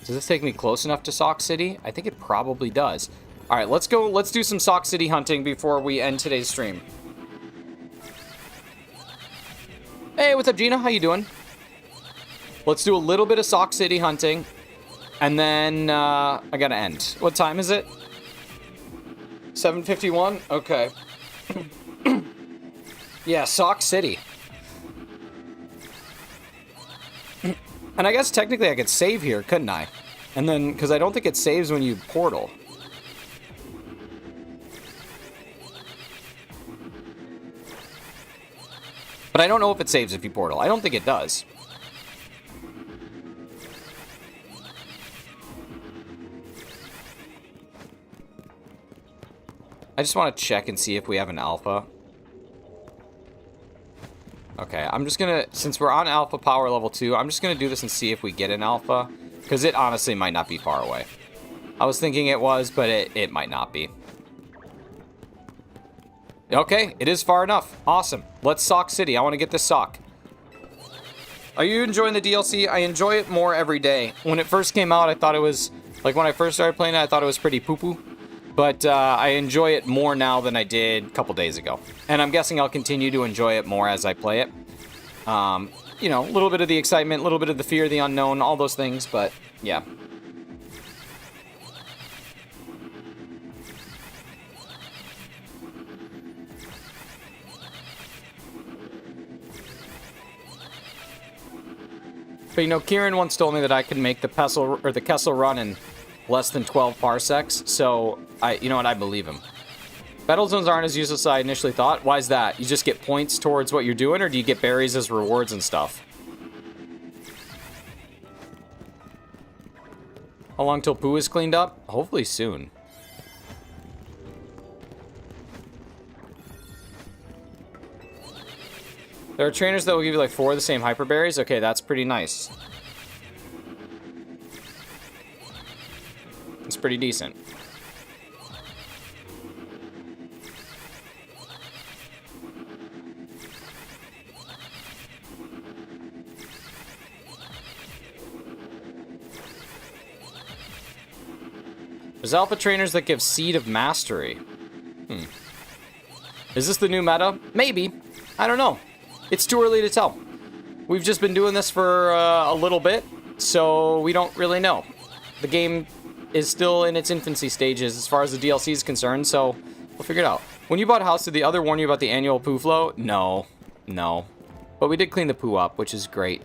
Does this take me close enough to Sock City? I think it probably does. All right, let's go. Let's do some Sock City hunting before we end today's stream. Hey, what's up, Gina? How you doing? Let's do a little bit of Sock City hunting, and then I gotta end. What time is it? 7:51? Okay. Yeah, Sock City. And I guess technically I could save here, couldn't I? And then, because I don't think it saves when you portal. But I don't know if it saves if you portal. I don't think it does. I just want to check and see if we have an alpha. Okay, I'm just gonna, since we're on alpha power level 2, I'm just gonna do this and see if we get an alpha, because it honestly might not be far away. I was thinking it was, but it might not be. Okay, it is far enough. Awesome. Let's Sock City. I want to get this sock. Are you enjoying the DLC? I enjoy it more every day. When it first came out, I thought it was, like when I first started playing it, I thought it was pretty poo-poo. But I enjoy it more now than I did a couple days ago. And I'm guessing I'll continue to enjoy it more as I play it. You know, a little bit of the excitement, a little bit of the fear, the unknown, all those things, but yeah. But you know, Kieran once told me that I could make the Pestle or the Kessel run in less than 12 parsecs, so you know what, I believe him. Battle zones aren't as useless as I initially thought. Why is that? You just get points towards what you're doing, or do you get berries as rewards and stuff? How long till poo is cleaned up? Hopefully soon. There are trainers that will give you like 4 of the same hyper berries. Okay, that's pretty nice. It's pretty decent. There's alpha trainers that give Seed of Mastery. Is this the new meta? Maybe. I don't know. It's too early to tell. We've just been doing this for a little bit, so we don't really know. The game is still in its infancy stages as far as the DLC is concerned, so we'll figure it out. When you bought House, did the other warn you about the annual poo flow? No. No. But we did clean the poo up, which is great.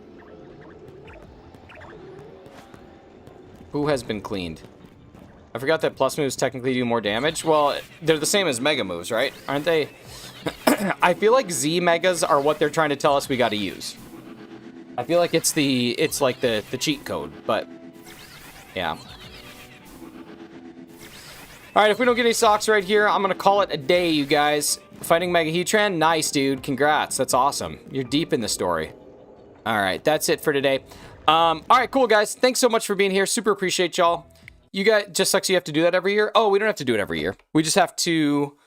Poo has been cleaned. I forgot that plus moves technically do more damage. Well, they're the same as mega moves, right? Aren't they? I feel like Z megas are what they're trying to tell us we got to use. I feel like it's like the cheat code, but yeah. All right, if we don't get any socks right here, I'm gonna call it a day, you guys. Fighting Mega Heatran, nice, dude. Congrats, that's awesome. You're deep in the story. All right, that's it for today. All right, cool, guys. Thanks so much for being here. Super appreciate y'all. You guys, just sucks you have to do that every year. Oh, we don't have to do it every year. We just have to.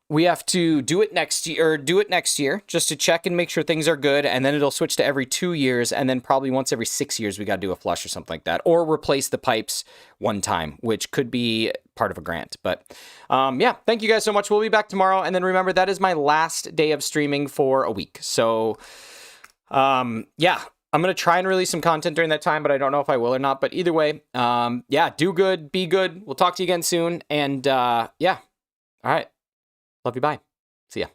We have to do it next year, just to check and make sure things are good, and then it'll switch to every 2 years, and then probably once every 6 years we got to do a flush or something like that, or replace the pipes one time, which could be part of a grant. But yeah, thank you guys so much. We'll be back tomorrow, and then remember, that is my last day of streaming for a week. So yeah, I'm going to try and release some content during that time, but I don't know if I will or not. But either way, yeah, do good, be good. We'll talk to you again soon, and yeah, all right. Love you, bye. See ya.